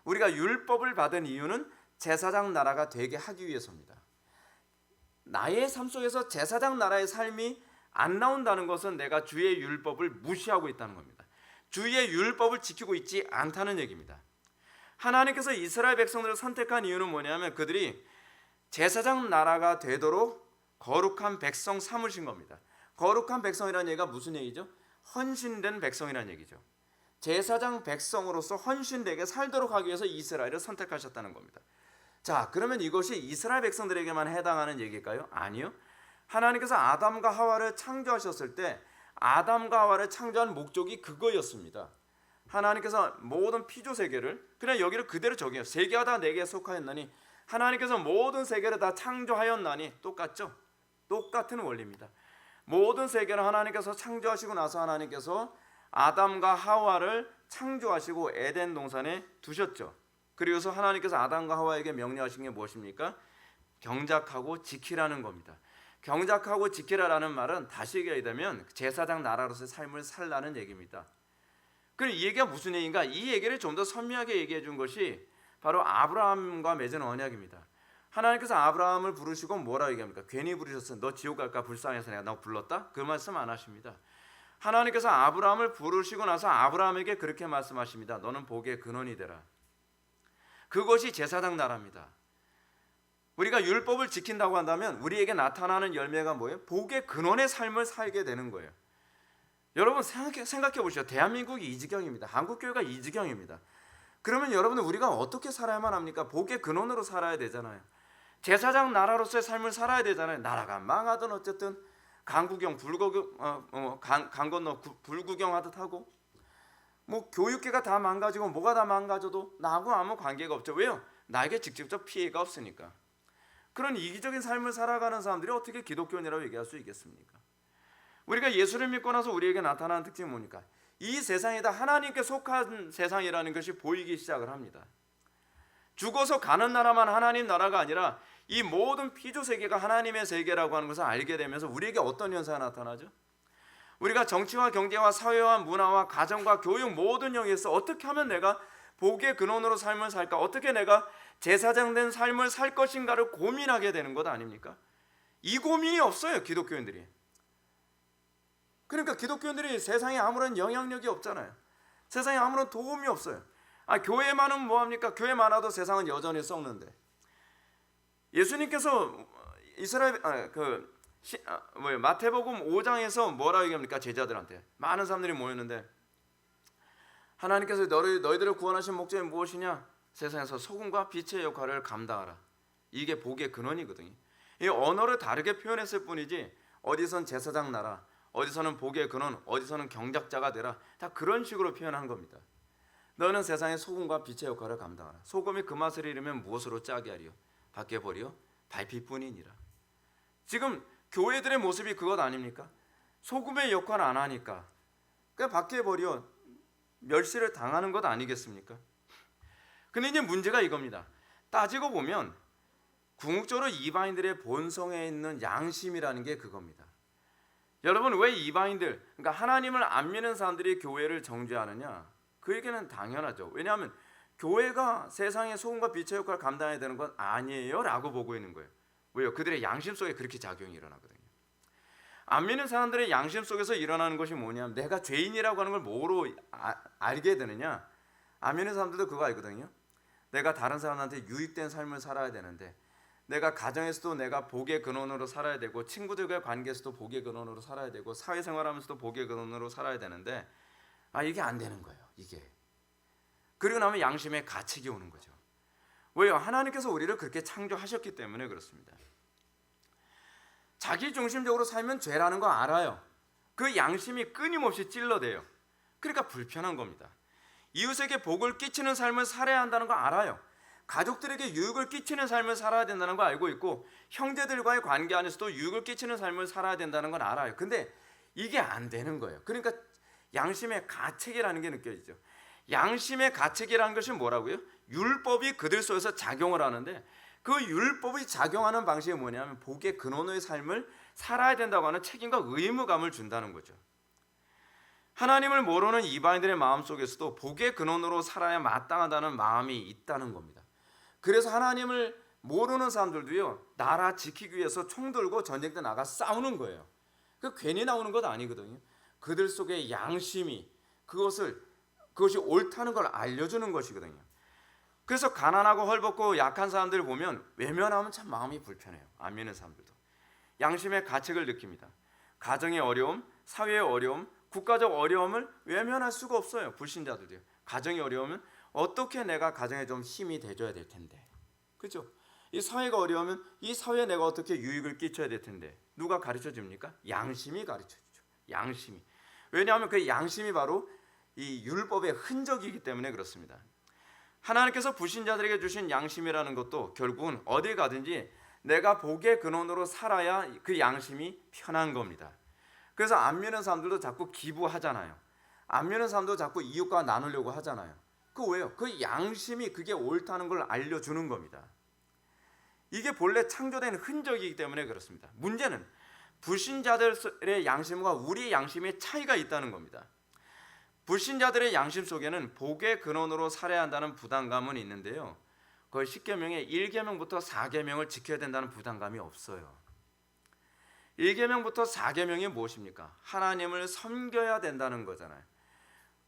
우리가 율법을 받은 이유는 제사장 나라가 되게 하기 위해서입니다. 나의 삶 속에서 제사장 나라의 삶이 안 나온다는 것은 내가 주의 율법을 무시하고 있다는 겁니다. 주의 율법을 지키고 있지 않다는 얘기입니다. 하나님께서 이스라엘 백성들을 선택한 이유는 뭐냐면 그들이 제사장 나라가 되도록 거룩한 백성 삼으신 겁니다. 거룩한 백성이라는 얘기가 무슨 얘기죠? 헌신된 백성이라는 얘기죠. 제사장 백성으로서 헌신되게 살도록 하기 위해서 이스라엘을 선택하셨다는 겁니다. 자, 그러면 이것이 이스라엘 백성들에게만 해당하는 얘기일까요? 아니요. 하나님께서 아담과 하와를 창조하셨을 때 아담과 하와를 창조한 목적이 그거였습니다. 하나님께서 모든 피조 세계를 그냥 여기를 그대로 적용해요. 세계가 다 내게 속하였나니 하나님께서 모든 세계를 다 창조하였나니 똑같죠? 똑같은 원리입니다. 모든 세계를 하나님께서 창조하시고 나서 하나님께서 아담과 하와를 창조하시고 에덴 동산에 두셨죠. 그리고서 하나님께서 아담과 하와에게 명령하신 게 무엇입니까? 경작하고 지키라는 겁니다. 경작하고 지키라라는 말은 다시 얘기하면 제사장 나라로서의 삶을 살라는 얘기입니다. 그럼 이 얘기가 무슨 얘기인가? 이 얘기를 좀 더 선명하게 얘기해 준 것이 바로 아브라함과 맺은 언약입니다. 하나님께서 아브라함을 부르시고 뭐라고 얘기합니까? 괜히 부르셨어. 너 지옥 갈까 불쌍해서 내가 너 불렀다? 그 말씀 안 하십니다. 하나님께서 아브라함을 부르시고 나서 아브라함에게 그렇게 말씀하십니다. 너는 복의 근원이 되라. 그것이 제사장 나라입니다. 우리가 율법을 지킨다고 한다면 우리에게 나타나는 열매가 뭐예요? 복의 근원의 삶을 살게 되는 거예요. 여러분 생각해 보시죠. 대한민국이 이 지경입니다. 한국교회가 이 지경입니다. 그러면 여러분은 우리가 어떻게 살아야만 합니까? 복의 근원으로 살아야 되잖아요. 제사장 나라로서의 삶을 살아야 되잖아요. 나라가 망하든 어쨌든 강 구경 강 건너 불구경하듯 하고 뭐 교육계가 다 망가지고 뭐가 다 망가져도 나하고 아무 관계가 없죠. 왜요? 나에게 직접적 피해가 없으니까. 그런 이기적인 삶을 살아가는 사람들이 어떻게 기독교인이라고 얘기할 수 있겠습니까? 우리가 예수를 믿고 나서 우리에게 나타나는 특징이 뭡니까? 이 세상이 다 하나님께 속한 세상이라는 것이 보이기 시작을 합니다. 죽어서 가는 나라만 하나님 나라가 아니라 이 모든 피조 세계가 하나님의 세계라고 하는 것을 알게 되면서 우리에게 어떤 현상이 나타나죠? 우리가 정치와 경제와 사회와 문화와 가정과 교육 모든 영역에서 어떻게 하면 내가 복의 근원으로 삶을 살까? 어떻게 내가 제사장된 삶을 살 것인가를 고민하게 되는 것 아닙니까? 이 고민이 없어요, 기독교인들이. 그러니까 기독교인들이 세상에 아무런 영향력이 없잖아요. 세상에 아무런 도움이 없어요. 교회만은 뭐합니까? 교회 많아도 세상은 여전히 썩는데. 예수님께서 마태복음 5장에서 뭐라고 얘기합니까? 제자들한테 많은 사람들이 모였는데 하나님께서 너희들을 구원하신 목적이 무엇이냐? 세상에서 소금과 빛의 역할을 감당하라. 이게 복의 근원이거든요. 이 언어를 다르게 표현했을 뿐이지 어디선 제사장 나라, 어디서는 복의 근원, 어디서는 경작자가 되라. 다 그런 식으로 표현한 겁니다. 너는 세상의 소금과 빛의 역할을 감당하라. 소금이 그 맛을 잃으면 무엇으로 짜게 하리요? 밖에 버리요? 밟힐뿐이니라. 지금 교회들의 모습이 그것 아닙니까? 소금의 역할을 안 하니까 그냥 밖에 버려 멸시를 당하는 것 아니겠습니까? 근데 이제 문제가 이겁니다. 따지고 보면 궁극적으로 이방인들의 본성에 있는 양심이라는 게 그겁니다. 여러분, 왜 이방인들, 그러니까 하나님을 안 믿는 사람들이 교회를 정죄하느냐? 그 얘기는 당연하죠. 왜냐하면 교회가 세상의 소금과 빛의 역할을 감당해야 되는 건 아니에요 라고 보고 있는 거예요. 왜요? 그들의 양심 속에 그렇게 작용이 일어나거든요. 안 믿는 사람들의 양심 속에서 일어나는 것이 뭐냐면 내가 죄인이라고 하는 걸 뭐로 알게 되느냐? 안 믿는 사람들도 그거 알거든요. 내가 다른 사람한테 유익된 삶을 살아야 되는데 내가 가정에서도 내가 복의 근원으로 살아야 되고 친구들과의 관계에서도 복의 근원으로 살아야 되고 사회생활하면서도 복의 근원으로 살아야 되는데 이게 안 되는 거예요. 이게. 그리고 나면 양심에 가책이 오는 거죠. 왜요? 하나님께서 우리를 그렇게 창조하셨기 때문에 그렇습니다. 자기 중심적으로 살면 죄라는 거 알아요. 그 양심이 끊임없이 찔러대요. 그러니까 불편한 겁니다. 이웃에게 복을 끼치는 삶을 살아야 한다는 거 알아요. 가족들에게 유익을 끼치는 삶을 살아야 된다는 거 알고 있고, 형제들과의 관계 안에서도 유익을 끼치는 삶을 살아야 된다는 건 알아요. 근데 이게 안 되는 거예요. 그러니까 양심의 가책이라는 게 느껴지죠. 양심의 가책이라는 것이 뭐라고요? 율법이 그들 속에서 작용을 하는데, 그 율법이 작용하는 방식이 뭐냐면 복의 근원의 삶을 살아야 된다고 하는 책임과 의무감을 준다는 거죠. 하나님을 모르는 이방인들의 마음속에서도 복의 근원으로 살아야 마땅하다는 마음이 있다는 겁니다. 그래서 하나님을 모르는 사람들도요, 나라 지키기 위해서 총 들고 전쟁터 나가 싸우는 거예요. 그 괜히 나오는 것 아니거든요. 그들 속에 양심이 그것이 옳다는 걸 알려주는 것이거든요. 그래서 가난하고 헐벗고 약한 사람들을 보면 외면하면 참 마음이 불편해요. 안 믿는 사람들도 양심의 가책을 느낍니다. 가정의 어려움, 사회의 어려움, 국가적 어려움을 외면할 수가 없어요. 불신자들도요. 가정의 어려움은 어떻게 내가 가정에 좀 힘이 돼줘야 될 텐데, 그렇죠? 이 사회가 어려우면 이 사회에 내가 어떻게 유익을 끼쳐야 될 텐데, 누가 가르쳐 줍니까? 양심이 가르쳐 주죠. 양심이. 왜냐하면 그 양심이 바로 이 율법의 흔적이기 때문에 그렇습니다. 하나님께서 불신자들에게 주신 양심이라는 것도 결국은 어딜 가든지 내가 복의 근원으로 살아야 그 양심이 편한 겁니다. 그래서 안 믿는 사람들도 자꾸 기부하잖아요. 안 믿는 사람도 자꾸 이웃과 나누려고 하잖아요. 그 왜요? 그 양심이 그게 옳다는 걸 알려주는 겁니다. 이게 본래 창조된 흔적이기 때문에 그렇습니다. 문제는 불신자들의 양심과 우리의 양심의 차이가 있다는 겁니다. 불신자들의 양심 속에는 복의 근원으로 살아야 한다는 부담감은 있는데요, 거의 10계명의 1계명부터 4계명을 지켜야 된다는 부담감이 없어요. 1계명부터 4계명이 무엇입니까? 하나님을 섬겨야 된다는 거잖아요.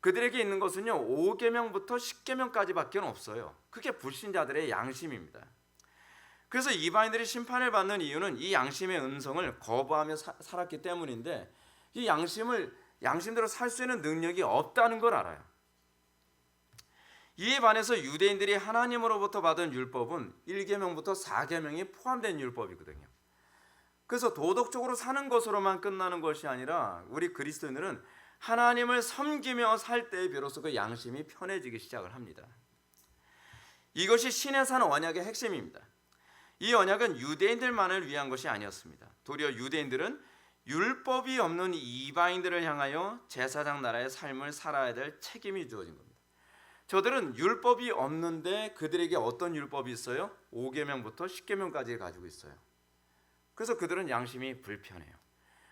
그들에게 있는 것은요, 5계명부터 10계명까지밖에 없어요. 그게 불신자들의 양심입니다. 그래서 이방인들이 심판을 받는 이유는 이 양심의 음성을 거부하며 살았기 때문인데, 이 양심대로 살 수 있는 능력이 없다는 걸 알아요. 이에 반해서 유대인들이 하나님으로부터 받은 율법은 1계명부터 4계명이 포함된 율법이거든요. 그래서 도덕적으로 사는 것으로만 끝나는 것이 아니라 우리 그리스도인들은 하나님을 섬기며 살 때에 비로소 그 양심이 편해지기 시작을 합니다. 이것이 신의 산 언약의 핵심입니다. 이 언약은 유대인들만을 위한 것이 아니었습니다. 도리어 유대인들은 율법이 없는 이방인들을 향하여 제사장 나라의 삶을 살아야 될 책임이 주어진 겁니다. 저들은 율법이 없는데 그들에게 어떤 율법이 있어요? 5계명부터 10계명까지 가지고 있어요. 그래서 그들은 양심이 불편해요.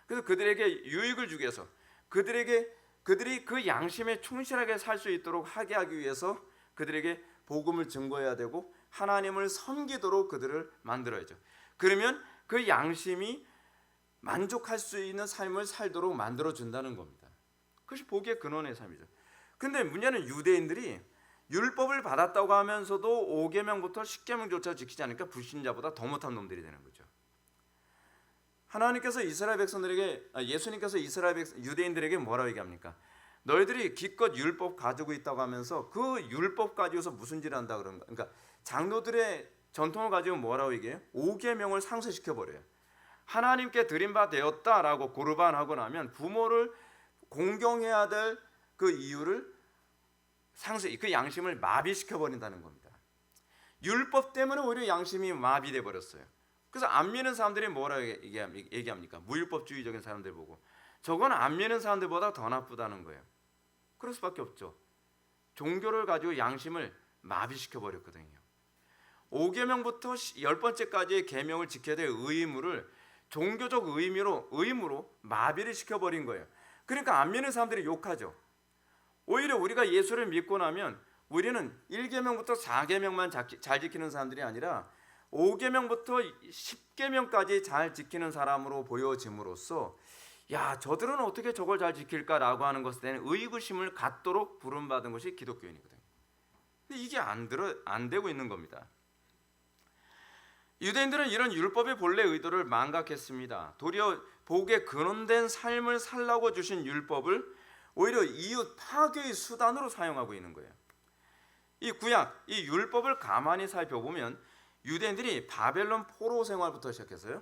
그래서 그들에게 유익을 주기 위해서, 그들이 그 양심에 충실하게 살 수 있도록 하게 하기 위해서 그들에게 복음을 증거해야 되고 하나님을 섬기도록 그들을 만들어야죠. 그러면 그 양심이 만족할 수 있는 삶을 살도록 만들어준다는 겁니다. 그것이 복의 근원의 삶이죠. 근데 문제는 유대인들이 율법을 받았다고 하면서도 5계명부터 10계명조차 지키지 않으니까 불신자보다 더 못한 놈들이 되는 거죠. 하나님께서 이스라엘 백성들에게, 예수님께서 유대인들에게 뭐라고 얘기합니까? 너희들이 기껏 율법 가지고 있다고 하면서 그 율법 가지고서 무슨 짓을 한다 그러는 거야. 그러니까 장로들의 전통을 가지고 뭐라고 얘기해요? 5계명을 상쇄시켜 버려요. 하나님께 드린 바 되었다라고 고르반하고 나면 부모를 공경해야 될 그 이유를 그 양심을 마비시켜 버린다는 겁니다. 율법 때문에 오히려 양심이 마비돼 버렸어요. 그래서 안 믿는 사람들이 뭐라고 얘기합니까? 무율법주의적인 사람들 보고 저건 안 믿는 사람들보다 더 나쁘다는 거예요. 그럴 수밖에 없죠. 종교를 가지고 양심을 마비시켜 버렸거든요. 5계명부터 10번째까지의 계명을 지켜야 될 의무를 종교적 의무로 마비를 시켜버린 거예요. 그러니까 안 믿는 사람들이 욕하죠. 오히려 우리가 예수를 믿고 나면 우리는 1계명부터 4계명만 잘 지키는 사람들이 아니라 5계명부터 10계명까지 잘 지키는 사람으로 보여짐으로써, 야, 저들은 어떻게 저걸 잘 지킬까라고 하는 것에 대한 의구심을 갖도록 부름받은 것이 기독교인이거든요. 근데 이게 안 되고 있는 겁니다. 유대인들은 이런 율법의 본래 의도를 망각했습니다. 도리어 복에 근원된 삶을 살라고 주신 율법을 오히려 이웃 파괴의 수단으로 사용하고 있는 거예요. 이 구약, 이 율법을 가만히 살펴보면 유대인들이 바벨론 포로 생활부터 시작해서요,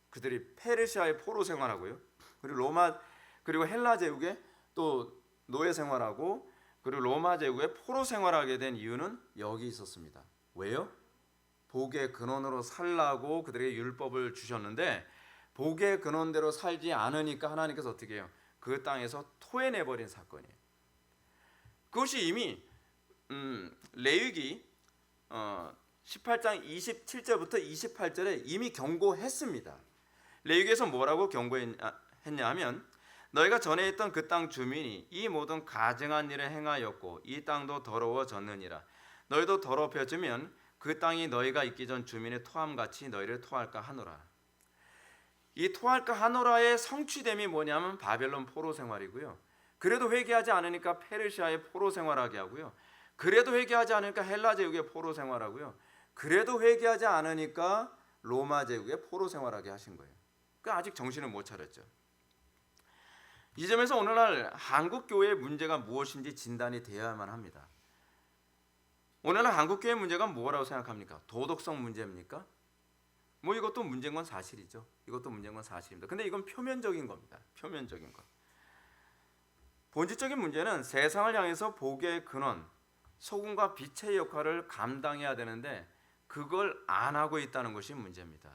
그들이 페르시아의 포로 생활하고요, 그리고 로마 그리고 헬라 제국의 또 노예 생활하고 그리고 로마 제국에 포로 생활하게 된 이유는 여기 있었습니다. 왜요? 복의 근원으로 살라고 그들에게 율법을 주셨는데 복의 근원대로 살지 않으니까 하나님께서 어떻게 해요? 그 땅에서 토해내버린 사건이에요. 그것이 이미 레위기 18장 27절부터 28절에 이미 경고했습니다. 레위기에서 뭐라고 경고했냐 하면 너희가 전에 있던 그 땅 주민이 이 모든 가증한 일을 행하였고 이 땅도 더러워졌느니라. 너희도 더럽혀지면 그 땅이 너희가 있기 전 주민의 토함같이 너희를 토할까 하노라. 이 토할까 하노라의 성취됨이 뭐냐면 바벨론 포로 생활이고요. 그래도 회개하지 않으니까 페르시아의 포로 생활하게 하고요. 그래도 회개하지 않으니까 헬라 제국의 포로 생활하고요. 그래도 회개하지 않으니까 로마 제국의 포로 생활하게 하신 거예요. 그러니까 아직 정신을 못 차렸죠. 이 점에서 오늘날 한국 교회의 문제가 무엇인지 진단이 되어야만 합니다. 오늘날 한국 교회의 문제가 뭐라고 생각합니까? 도덕성 문제입니까? 뭐 이것도 문제인 건 사실이죠. 이것도 문제인 건 사실입니다. 근데 이건 표면적인 겁니다. 표면적인 것. 본질적인 문제는 세상을 향해서 복의 근원, 소금과 빛의 역할을 감당해야 되는데 그걸 안 하고 있다는 것이 문제입니다.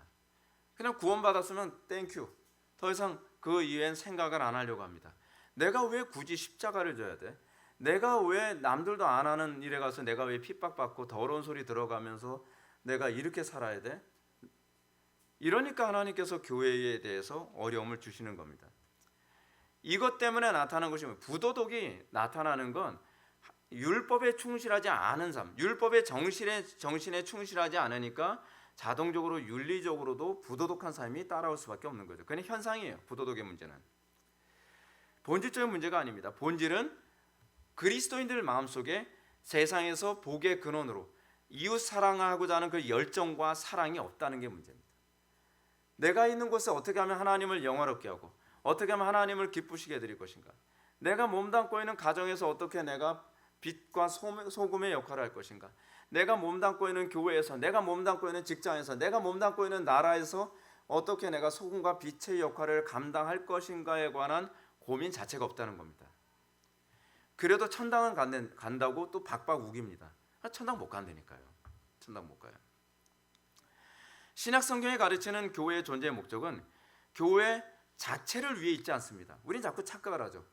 그냥 구원받았으면 땡큐. 더 이상 그 이외엔 생각을 안 하려고 합니다. 내가 왜 굳이 십자가를 져야 돼? 내가 왜 남들도 안 하는 일에 가서 내가 왜 핍박받고 더러운 소리 들어가면서 내가 이렇게 살아야 돼? 이러니까 하나님께서 교회에 대해서 어려움을 주시는 겁니다. 이것 때문에 나타나는 것이 부도덕이 나타나는 건 율법에 충실하지 않은 삶, 율법의 정신에 충실하지 않으니까 자동적으로 윤리적으로도 부도덕한 삶이 따라올 수밖에 없는 거죠. 그건 현상이에요. 부도덕의 문제는. 본질적인 문제가 아닙니다. 본질은 그리스도인들 마음속에 세상에서 복의 근원으로 이웃 사랑하고자 하는 그 열정과 사랑이 없다는 게 문제입니다. 내가 있는 곳에 어떻게 하면 하나님을 영화롭게 하고 어떻게 하면 하나님을 기쁘시게 해드릴 것인가? 내가 몸담고 있는 가정에서 어떻게 내가 빛과 소금의 역할을 할 것인가? 내가 몸담고 있는 교회에서, 내가 몸담고 있는 직장에서, 내가 몸담고 있는 나라에서 어떻게 내가 소금과 빛의 역할을 감당할 것인가에 관한 고민 자체가 없다는 겁니다. 그래도 천당은 간다고 또 박박 우깁니다. 천당 못 간다니까요. 천당 못 가요. 신약 성경이 가르치는 교회의 존재의 목적은 교회 자체를 위해 있지 않습니다. 우린 자꾸 착각을 하죠.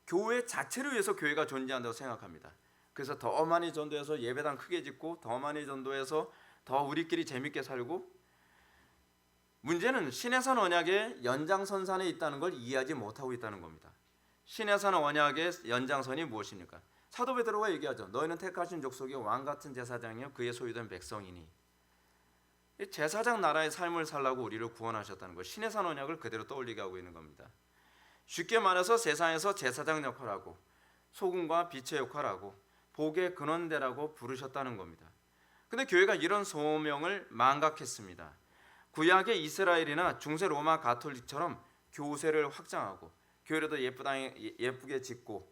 교회 자체를 위해서 교회가 존재한다고 생각합니다. 그래서 더 많이 전도해서 예배당 크게 짓고 더 많이 전도해서 더 우리끼리 재밌게 살고, 문제는 신해산 언약의 연장선상에 있다는 걸 이해하지 못하고 있다는 겁니다. 신해산 언약의 연장선이 무엇입니까? 사도 베드로가 얘기하죠. 너희는 택하신 족속이 왕같은 제사장이요 그의 소유된 백성이니. 제사장 나라의 삶을 살라고 우리를 구원하셨다는 것, 신해산 언약을 그대로 떠올리게 하고 있는 겁니다. 쉽게 말해서 세상에서 제사장 역할하고 소금과 빛의 역할하고 복의 근원대라고 부르셨다는 겁니다. 근데 교회가 이런 소명을 망각했습니다. 구약의 이스라엘이나 중세 로마 가톨릭처럼 교세를 확장하고 교회도 예쁘게 짓고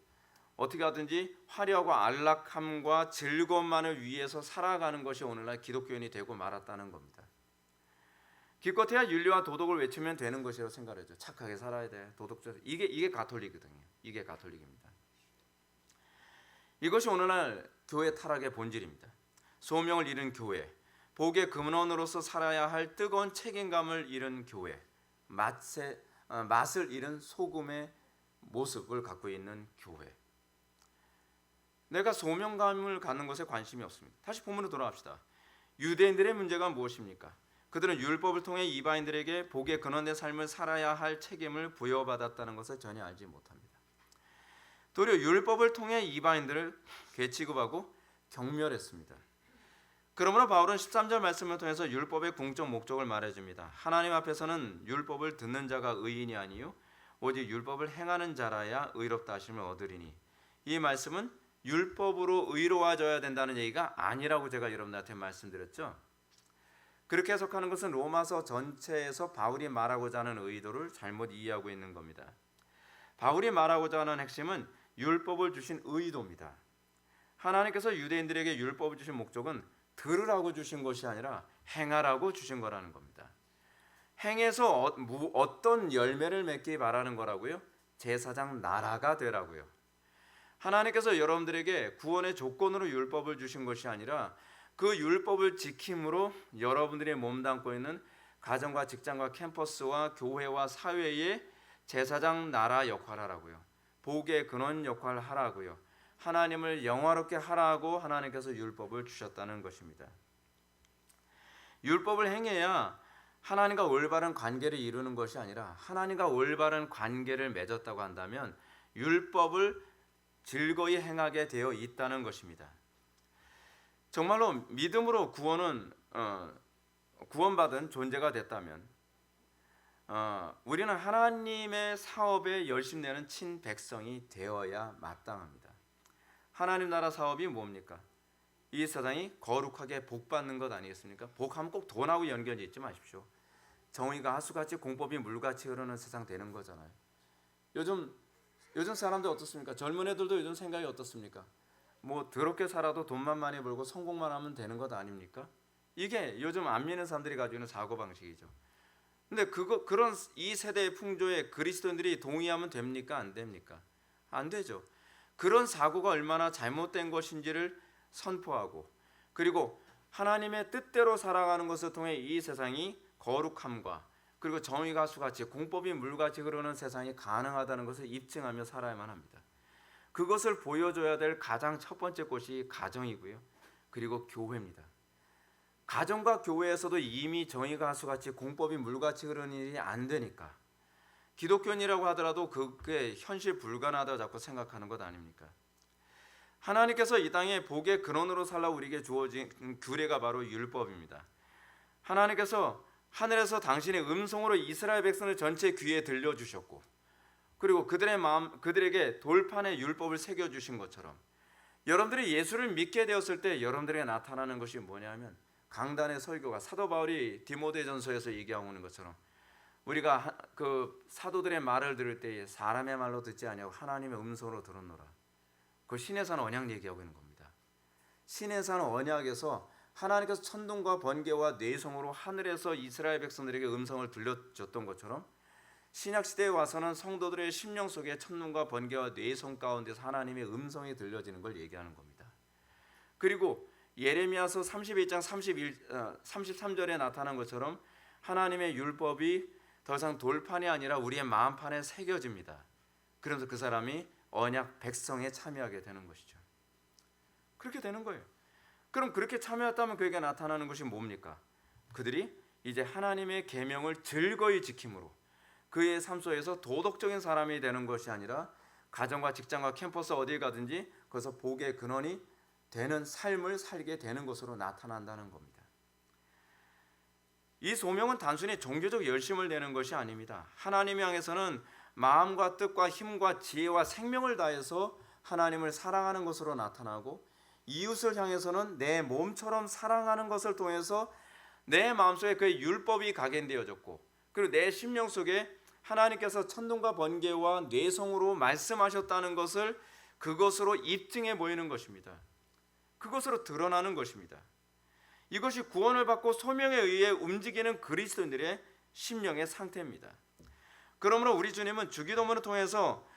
어떻게 하든지 화려하고 안락함과 즐거움만을 위해서 살아가는 것이 오늘날 기독교인이 되고 말았다는 겁니다. 기껏해야 윤리와 도덕을 외치면 되는 것이라고 생각하죠. 착하게 살아야 돼. 도덕적. 이게 가톨릭이거든요. 이게 가톨릭입니다. 이것이 오늘날 교회 타락의 본질입니다. 소명을 잃은 교회, 복의 근원으로서 살아야 할 뜨거운 책임감을 잃은 교회, 맛을 잃은 소금의 모습을 갖고 있는 교회. 내가 소명감을 갖는 것에 관심이 없습니다. 다시 본문으로 돌아갑시다. 유대인들의 문제가 무엇입니까? 그들은 율법을 통해 이방인들에게 복의 근원된 삶을 살아야 할 책임을 부여받았다는 것을 전혀 알지 못합니다. 도리어 율법을 통해 이방인들을 괴취급하고 경멸했습니다. 그러므로 바울은 13절 말씀을 통해서 율법의 궁적 목적을 말해줍니다. 하나님 앞에서는 율법을 듣는 자가 의인이 아니요 오직 율법을 행하는 자라야 의롭다 하심을 얻으리니. 이 말씀은 율법으로 의로워져야 된다는 얘기가 아니라고 제가 여러분들한테 말씀드렸죠. 그렇게 해석하는 것은 로마서 전체에서 바울이 말하고자 하는 의도를 잘못 이해하고 있는 겁니다. 바울이 말하고자 하는 핵심은 율법을 주신 의도입니다. 하나님께서 유대인들에게 율법을 주신 목적은 들으라고 주신 것이 아니라 행하라고 주신 거라는 겁니다. 행해서 어떤 열매를 맺기 바라는 거라고요? 제사장 나라가 되라고요. 하나님께서 여러분들에게 구원의 조건으로 율법을 주신 것이 아니라 그 율법을 지킴으로 여러분들이 몸담고 있는 가정과 직장과 캠퍼스와 교회와 사회의 제사장 나라 역할을 하라고요. 복의 근원 역할을 하라고요. 하나님을 영화롭게 하라고 하나님께서 율법을 주셨다는 것입니다. 율법을 행해야 하나님과 올바른 관계를 이루는 것이 아니라 하나님과 올바른 관계를 맺었다고 한다면 율법을 즐거이 행하게 되어 있다는 것입니다. 정말로 믿음으로 구원받은 존재가 됐다면 우리는 하나님의 사업에 열심 내는 친백성이 되어야 마땅합니다. 하나님 나라 사업이 뭡니까? 이 세상이 거룩하게 복받는 것 아니겠습니까? 복하면 꼭 돈하고 연결이 있지 마십시오. 정의가 하수같이 공법이 물같이 흐르는 세상 되는 거잖아요. 요즘 사람들 어떻습니까? 젊은 애들도 요즘 생각이 어떻습니까? 뭐 더럽게 살아도 돈만 많이 벌고 성공만 하면 되는 것 아닙니까? 이게 요즘 안 믿는 사람들이 가지고 있는 사고방식이죠. 근데 그런 이 세대의 풍조에 그리스도인들이 동의하면 됩니까? 안 됩니까? 안 되죠. 그런 사고가 얼마나 잘못된 것인지를 선포하고 그리고 하나님의 뜻대로 살아가는 것을 통해 이 세상이 거룩함과 그리고 정의가 수같이 공법이 물같이 흐르는 세상이 가능하다는 것을 입증하며 살아야만 합니다. 그것을 보여줘야 될 가장 첫 번째 곳이 가정이고요. 그리고 교회입니다. 가정과 교회에서도 이미 정의가 하수같이 공법이 물같이 흐르는 일이 안 되니까 기독교인이라고 하더라도 그게 현실 불가능하다고 자꾸 생각하는 것 아닙니까? 하나님께서 이 땅에 복의 근원으로 살라 우리에게 주어진 규례가 바로 율법입니다. 하나님께서 하늘에서 당신의 음성으로 이스라엘 백성을 전체 귀에 들려주셨고 그리고 그들에게 돌판에 율법을 새겨주신 것처럼 여러분들이 예수를 믿게 되었을 때 여러분들에게 나타나는 것이 뭐냐면 강단의 설교가 사도 바울이 디모데전서에서 얘기하고 있는 것처럼 우리가 그 사도들의 말을 들을 때에 사람의 말로 듣지 아니하고 하나님의 음성으로 들었노라. 그 신의 산 언약 얘기하고 있는 겁니다. 신의 산 언약에서 하나님께서 천둥과 번개와 뇌성으로 하늘에서 이스라엘 백성들에게 음성을 들려줬던 것처럼 신약시대에 와서는 성도들의 심령 속에 천둥과 번개와 뇌성 가운데서 하나님의 음성이 들려지는 걸 얘기하는 겁니다. 그리고 예레미야서 31장 33절에 나타난 것처럼 하나님의 율법이 더 이상 돌판이 아니라 우리의 마음판에 새겨집니다. 그러면서 그 사람이 언약 백성에 참여하게 되는 것이죠. 그렇게 되는 거예요. 그럼 그렇게 참여했다면 그에게 나타나는 것이 뭡니까? 그들이 이제 하나님의 계명을 즐거이 지킴으로 그의 삶 속에서 도덕적인 사람이 되는 것이 아니라 가정과 직장과 캠퍼스 어디에 가든지 거기서 복의 근원이 되는 삶을 살게 되는 것으로 나타난다는 겁니다. 이 소명은 단순히 종교적 열심을 내는 것이 아닙니다. 하나님 향해서는 마음과 뜻과 힘과 지혜와 생명을 다해서 하나님을 사랑하는 것으로 나타나고 이웃을 향해서는 내 몸처럼 사랑하는 것을 통해서 내 마음속에 그의 율법이 각인되어졌고 그리고 내 심령 속에 하나님께서 천둥과 번개와 뇌성으로 말씀하셨다는 것을 그것으로 입증해 보이는 것입니다. 그것으로 드러나는 것입니다. 이것이 구원을 받고 소명에 의해 움직이는 그리스도인들의 심령의 상태입니다. 그러므로 우리 주님은 주기도문을 통해서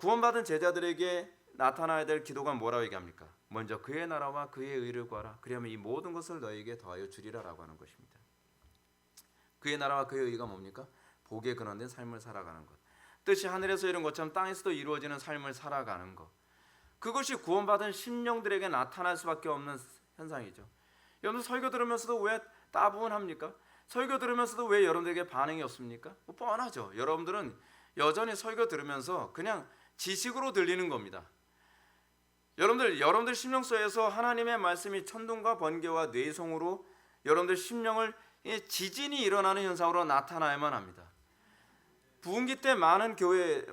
구원받은 제자들에게 나타나야 될 기도가 뭐라고 얘기합니까? 먼저 그의 나라와 그의 의를 구하라. 그러면 이 모든 것을 너에게 더하여 주리라라고 하는 것입니다. 그의 나라와 그의 의가 뭡니까? 복에 근원된 삶을 살아가는 것. 뜻이 하늘에서 이룬 것처럼 땅에서도 이루어지는 삶을 살아가는 것. 그것이 구원받은 심령들에게 나타날 수밖에 없는 현상이죠. 여러분 설교 들으면서도 왜 따분합니까? 설교 들으면서도 왜 여러분들에게 반응이 없습니까? 뭐 뻔하죠. 여러분들은 여전히 설교 들으면서 그냥 지식으로 들리는 겁니다. 여러분들 심령 속에서 하나님의 말씀이 천둥과 번개와 뇌성으로 여러분들 심령을 지진이 일어나는 현상으로 나타나야만 합니다. 부흥기 때 많은 교회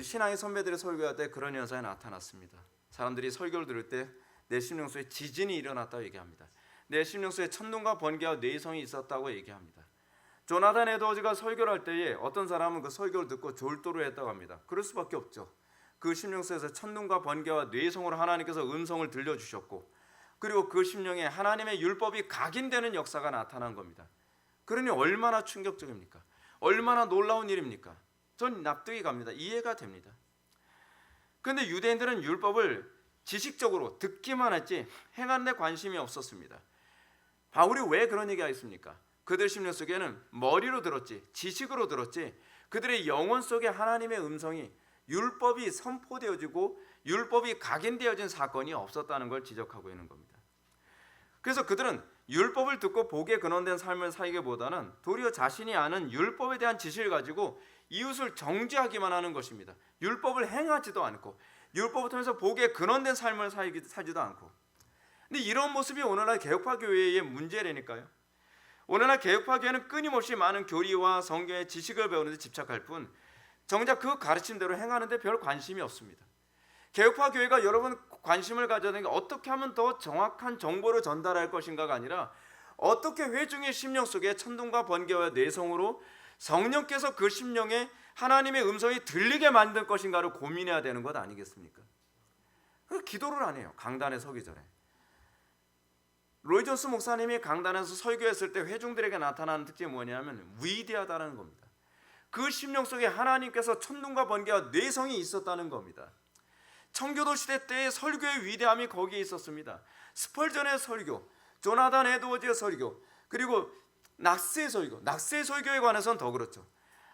신앙의 선배들의 설교할 때 그런 현상이 나타났습니다. 사람들이 설교를 들을 때 내 심령 속에 지진이 일어났다고 얘기합니다. 내 심령 속에 천둥과 번개와 뇌성이 있었다고 얘기합니다. 조나단 에드워즈가 설교를 할 때에 어떤 사람은 그 설교를 듣고 졸도를 했다고 합니다. 그럴 수밖에 없죠. 그 심령 속에서 천둥과 번개와 뇌성으로 하나님께서 음성을 들려주셨고 그리고 그 심령에 하나님의 율법이 각인되는 역사가 나타난 겁니다. 그러니 얼마나 충격적입니까? 얼마나 놀라운 일입니까? 전 납득이 갑니다. 이해가 됩니다. 그런데 유대인들은 율법을 지식적으로 듣기만 했지 행하는 데 관심이 없었습니다. 바울이 왜 그런 얘기하겠습니까? 그들 심령 속에는 머리로 들었지 지식으로 들었지 그들의 영혼 속에 하나님의 음성이 율법이 선포되어지고 율법이 각인되어진 사건이 없었다는 걸 지적하고 있는 겁니다. 그래서 그들은 율법을 듣고 복에 근원된 삶을 살기보다는 도리어 자신이 아는 율법에 대한 지식을 가지고 이웃을 정죄하기만 하는 것입니다. 율법을 행하지도 않고 율법을 통해서 복에 근원된 삶을 살지도 않고. 근데 이런 모습이 오늘날 개혁파 교회의 문제라니까요. 오늘날 개혁파 교회는 끊임없이 많은 교리와 성경의 지식을 배우는 데 집착할 뿐 정작 그 가르침대로 행하는 데 별 관심이 없습니다. 개혁파 교회가 여러분 관심을 가져야 되는 게 어떻게 하면 더 정확한 정보를 전달할 것인가가 아니라 어떻게 회중의 심령 속에 천둥과 번개와 뇌성으로 성령께서 그 심령에 하나님의 음성이 들리게 만들 것인가를 고민해야 되는 것 아니겠습니까? 기도를 안 해요. 강단에 서기 전에. 로이 존스 목사님이 강단에서 설교했을 때 회중들에게 나타나는 특징이 뭐냐면 위대하다는 겁니다. 그 심령 속에 하나님께서 천둥과 번개와 뇌성이 있었다는 겁니다. 청교도 시대 때의 설교의 위대함이 거기에 있었습니다. 스펄전의 설교, 조나단 에드워즈의 설교, 그리고 낙스의 설교. 낙스의 설교에 관해서는 더 그렇죠.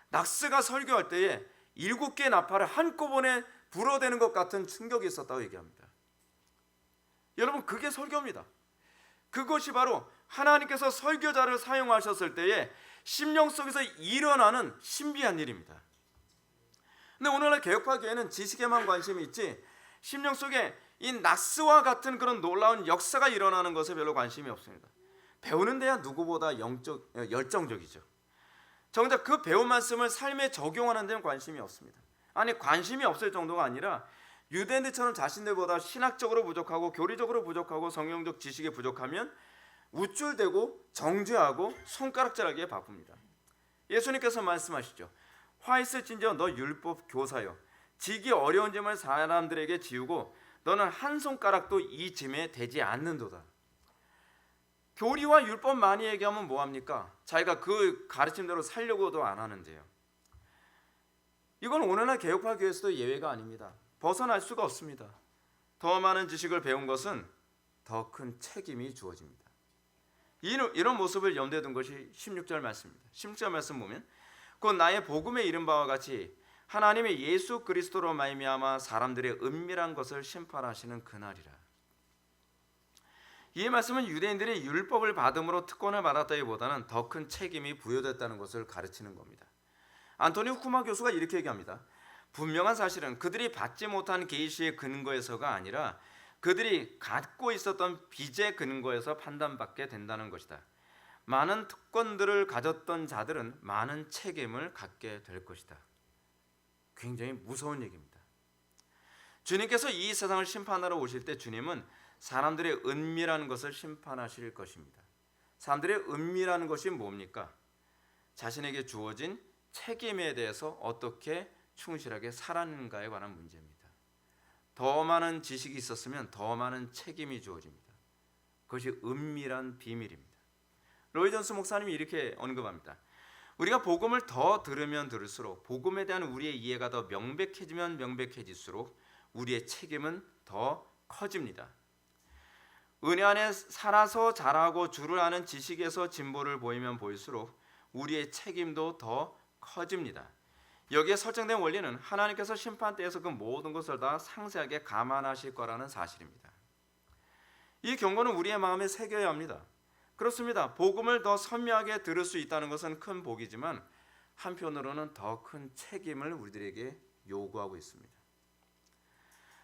낙스가 설교할 때에 7개의 나팔을 한꺼번에 불어대는 것 같은 충격이 있었다고 얘기합니다. 여러분 그게 설교입니다. 그것이 바로 하나님께서 설교자를 사용하셨을 때에 심령 속에서 일어나는 신비한 일입니다. 근데 오늘날 개혁파 교회는 지식에만 관심이 있지 심령 속에 이 낙스와 같은 그런 놀라운 역사가 일어나는 것에 별로 관심이 없습니다. 배우는 데야 누구보다 열정적이죠. 정작 그 배운 말씀을 삶에 적용하는 데는 관심이 없습니다. 아니 관심이 없을 정도가 아니라 유대인들처럼 자신들보다 신학적으로 부족하고 교리적으로 부족하고 성경적 지식이 부족하면 우쭐대고 정죄하고 손가락질하기에 바쁩니다. 예수님께서 말씀하시죠. 화 있을진저 너 율법 교사여 지기 어려운 짐을 사람들에게 지우고 너는 한 손가락도 이 짐에 대지 않는도다. 교리와 율법 많이 얘기하면 뭐합니까? 자기가 그 가르침대로 살려고도 안 하는데요. 이건 오늘날 개혁파 교회에서도 예외가 아닙니다. 벗어날 수가 없습니다. 더 많은 지식을 배운 것은 더 큰 책임이 주어집니다. 이런 모습을 염두에 둔 것이 16절 말씀입니다. 16절 말씀 보면 곧 나의 복음에 이른 바와 같이 하나님의 예수 그리스도로 말미암아 사람들의 은밀한 것을 심판하시는 그날이라. 이 말씀은 유대인들이 율법을 받음으로 특권을 받았다기보다는 더 큰 책임이 부여됐다는 것을 가르치는 겁니다. 안토니 후쿠마 교수가 이렇게 얘기합니다. 분명한 사실은 그들이 받지 못한 계시의 근거에서가 아니라 그들이 갖고 있었던 빚의 근거에서 판단받게 된다는 것이다. 많은 특권들을 가졌던 자들은 많은 책임을 갖게 될 것이다. 굉장히 무서운 얘기입니다. 주님께서 이 세상을 심판하러 오실 때 주님은 사람들의 은밀한 것을 심판하실 것입니다. 사람들의 은밀한 것이 뭡니까? 자신에게 주어진 책임에 대해서 어떻게 충실하게 살았는가에 관한 문제입니다. 더 많은 지식이 있었으면 더 많은 책임이 주어집니다. 그것이 은밀한 비밀입니다. 로이 존스 목사님이 이렇게 언급합니다. 우리가 복음을 더 들으면 들을수록 복음에 대한 우리의 이해가 더 명백해지면 명백해질수록 우리의 책임은 더 커집니다. 은혜 안에 살아서 자라고 주를 아는 지식에서 진보를 보이면 보일수록 우리의 책임도 더 커집니다. 여기에 설정된 원리는 하나님께서 심판 때에서 그 모든 것을 다 상세하게 감안하실 거라는 사실입니다. 이 경고는 우리의 마음에 새겨야 합니다. 그렇습니다. 복음을 더 선명하게 들을 수 있다는 것은 큰 복이지만 한편으로는 더 큰 책임을 우리들에게 요구하고 있습니다.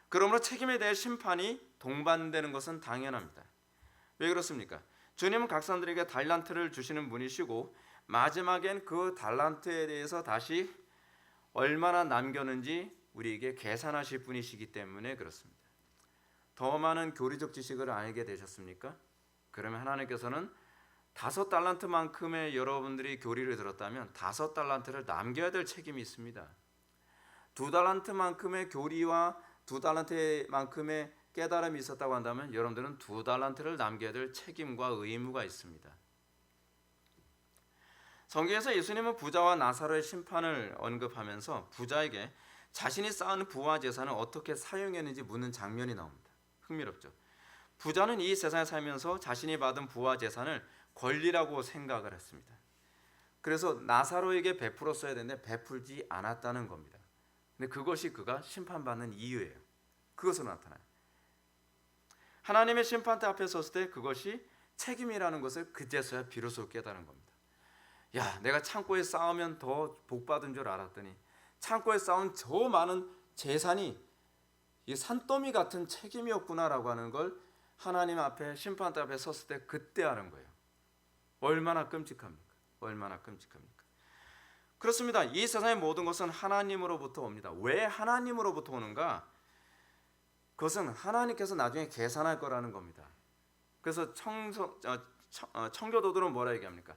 그러므로 책임에 대해 심판이 동반되는 것은 당연합니다. 왜 그렇습니까? 주님은 각 사람들에게 달란트를 주시는 분이시고 마지막엔 그 달란트에 대해서 다시 얼마나 남겼는지 우리에게 계산하실 분이시기 때문에 그렇습니다. 더 많은 교리적 지식을 알게 되셨습니까? 그러면 하나님께서는 5달란트만큼의 여러분들이 교리를 들었다면 5달란트를 남겨야 될 책임이 있습니다. 2달란트만큼의 교리와 2달란트만큼의 깨달음이 있었다고 한다면 여러분들은 2달란트를 남겨야 될 책임과 의무가 있습니다. 성경에서 예수님은 부자와 나사로의 심판을 언급하면서 부자에게 자신이 쌓은 부와 재산을 어떻게 사용했는지 묻는 장면이 나옵니다. 흥미롭죠. 부자는 이 세상에 살면서 자신이 받은 부와 재산을 권리라고 생각을 했습니다. 그래서 나사로에게 베풀었어야 되는데 베풀지 않았다는 겁니다. 근데 그것이 그가 심판받는 이유예요. 그것으로 나타나요. 하나님의 심판대 앞에 섰을 때 그것이 책임이라는 것을 그제서야 비로소 깨달은 겁니다. 야, 내가 창고에 쌓으면 더 복받은 줄 알았더니 창고에 쌓은 저 많은 재산이 이 산더미 같은 책임이었구나라고 하는 걸 하나님 앞에 심판대 앞에 섰을 때 그때 아는 거예요. 얼마나 끔찍합니까? 얼마나 끔찍합니까? 그렇습니다. 이 세상의 모든 것은 하나님으로부터 옵니다. 왜 하나님으로부터 오는가? 그것은 하나님께서 나중에 계산할 거라는 겁니다. 그래서 청교도들은 뭐라 얘기합니까?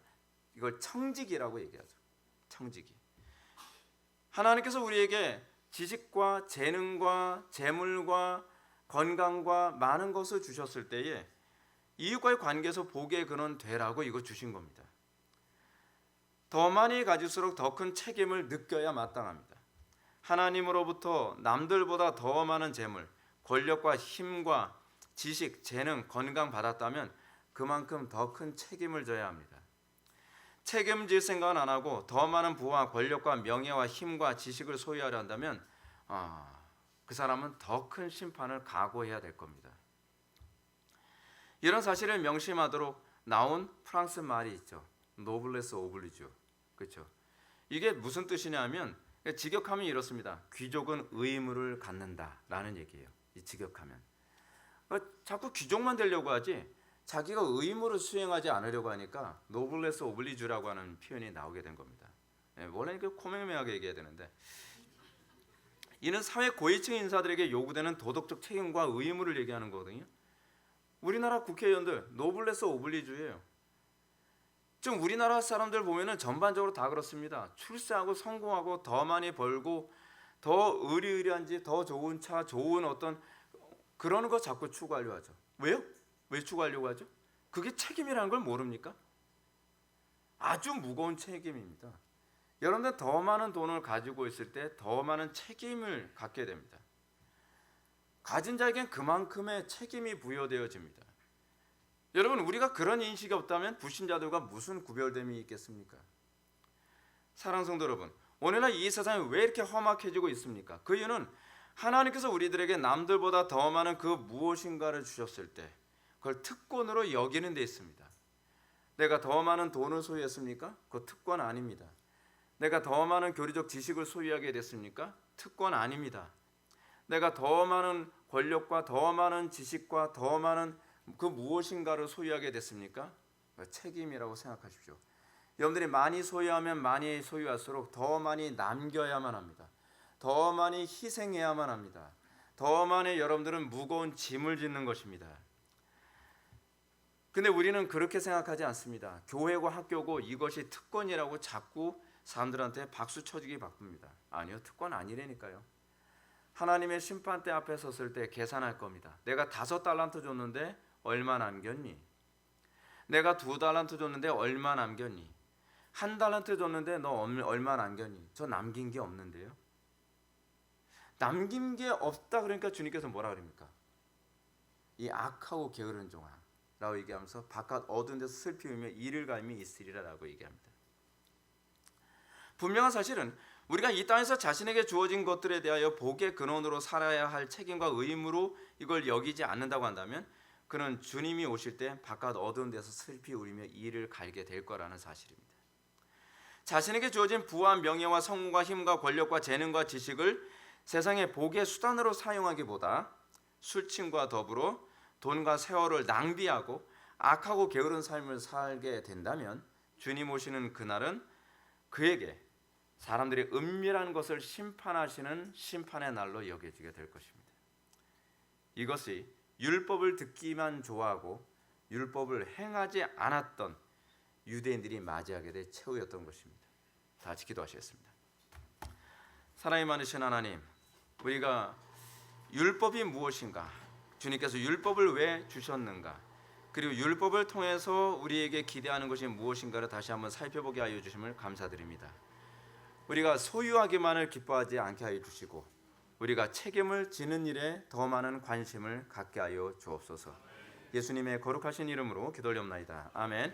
이걸 청지기라고 얘기하죠. 청지기. 하나님께서 우리에게 지식과 재능과 재물과 건강과 많은 것을 주셨을 때에 이웃과의 관계에서 복의 근원 되라고 이거 주신 겁니다. 더 많이 가질수록 더 큰 책임을 느껴야 마땅합니다. 하나님으로부터 남들보다 더 많은 재물, 권력과 힘과 지식, 재능, 건강 받았다면 그만큼 더 큰 책임을 져야 합니다. 책임질 생각은 안 하고 더 많은 부와 권력과 명예와 힘과 지식을 소유하려 한다면 그 사람은 더 큰 심판을 각오해야 될 겁니다. 이런 사실을 명심하도록 나온 프랑스 말이 있죠. 노블레스 오블리주. 그렇죠? 이게 무슨 뜻이냐면 직역하면 이렇습니다. 귀족은 의무를 갖는다라는 얘기예요. 이 직역하면 자꾸 귀족만 되려고 하지 자기가 의무를 수행하지 않으려고 하니까 노블레스 오블리주라고 하는 표현이 나오게 된 겁니다. 원래 이렇게 코맹맹하게 얘기해야 되는데 이는 사회 고위층 인사들에게 요구되는 도덕적 책임과 의무를 얘기하는 거거든요. 우리나라 국회의원들 노블레스 오블리주예요. 지금 우리나라 사람들 보면은 전반적으로 다 그렇습니다. 출세하고 성공하고 더 많이 벌고 더 의리의리한 집, 더 좋은 차, 좋은 어떤 그런 거 자꾸 추구하려고 하죠. 왜요? 왜 추구하려고 하죠? 그게 책임이라는 걸 모릅니까? 아주 무거운 책임입니다. 여러분들 더 많은 돈을 가지고 있을 때 더 많은 책임을 갖게 됩니다. 가진 자에겐 그만큼의 책임이 부여되어집니다. 여러분 우리가 그런 인식이 없다면 불신자들과 무슨 구별됨이 있겠습니까? 사랑하는 성도 여러분, 오늘날 이 세상이 왜 이렇게 험악해지고 있습니까? 그 이유는 하나님께서 우리들에게 남들보다 더 많은 그 무엇인가를 주셨을 때 그걸 특권으로 여기는 데 있습니다. 내가 더 많은 돈을 소유했습니까? 그거 특권 아닙니다. 내가 더 많은 교리적 지식을 소유하게 됐습니까? 특권 아닙니다. 내가 더 많은 권력과 더 많은 지식과 더 많은 그 무엇인가를 소유하게 됐습니까? 책임이라고 생각하십시오. 여러분들이 많이 소유하면 많이 소유할수록 더 많이 남겨야만 합니다. 더 많이 희생해야만 합니다. 더 많이 여러분들은 무거운 짐을 짓는 것입니다. 근데 우리는 그렇게 생각하지 않습니다. 교회고 학교고 이것이 특권이라고 자꾸 사람들한테 박수 쳐주기 바쁩니다. 아니요, 특권 아니라니까요. 하나님의 심판대 앞에 섰을 때 계산할 겁니다. 내가 5달란트 줬는데 얼마 남겼니? 내가 2달란트 줬는데 얼마 남겼니? 1달란트 줬는데 너 얼마 남겼니? 저 남긴 게 없는데요. 남긴 게 없다 그러니까 주님께서 뭐라 그럽니까? 이 악하고 게으른 종아 라고 얘기하면서 바깥 어두운 데서 슬피 울며 이를 갈미 있으리라 라고 얘기합니다. 분명한 사실은 우리가 이 땅에서 자신에게 주어진 것들에 대하여 복의 근원으로 살아야 할 책임과 의무로 이걸 여기지 않는다고 한다면 그는 주님이 오실 때 바깥 어두운 데서 슬피 울리며 이를 갈게 될 거라는 사실입니다. 자신에게 주어진 부와 명예와 성공과 힘과 권력과 재능과 지식을 세상의 복의 수단으로 사용하기보다 술친과 더불어 돈과 세월을 낭비하고 악하고 게으른 삶을 살게 된다면 주님 오시는 그날은 그에게 사람들이 은밀한 것을 심판하시는 심판의 날로 여겨지게 될 것입니다. 이것이 율법을 듣기만 좋아하고 율법을 행하지 않았던 유대인들이 맞이하게 될 최후였던 것입니다. 다 같이 기도하시겠습니다. 사랑이 많으신 하나님, 우리가 율법이 무엇인가, 주님께서 율법을 왜 주셨는가, 그리고 율법을 통해서 우리에게 기대하는 것이 무엇인가를 다시 한번 살펴보게 하여 주심을 감사드립니다. 우리가 소유하기만을 기뻐하지 않게 하여 주시고 우리가 책임을 지는 일에 더 많은 관심을 갖게 하여 주옵소서. 예수님의 거룩하신 이름으로 기도올리옵나이다. 아멘.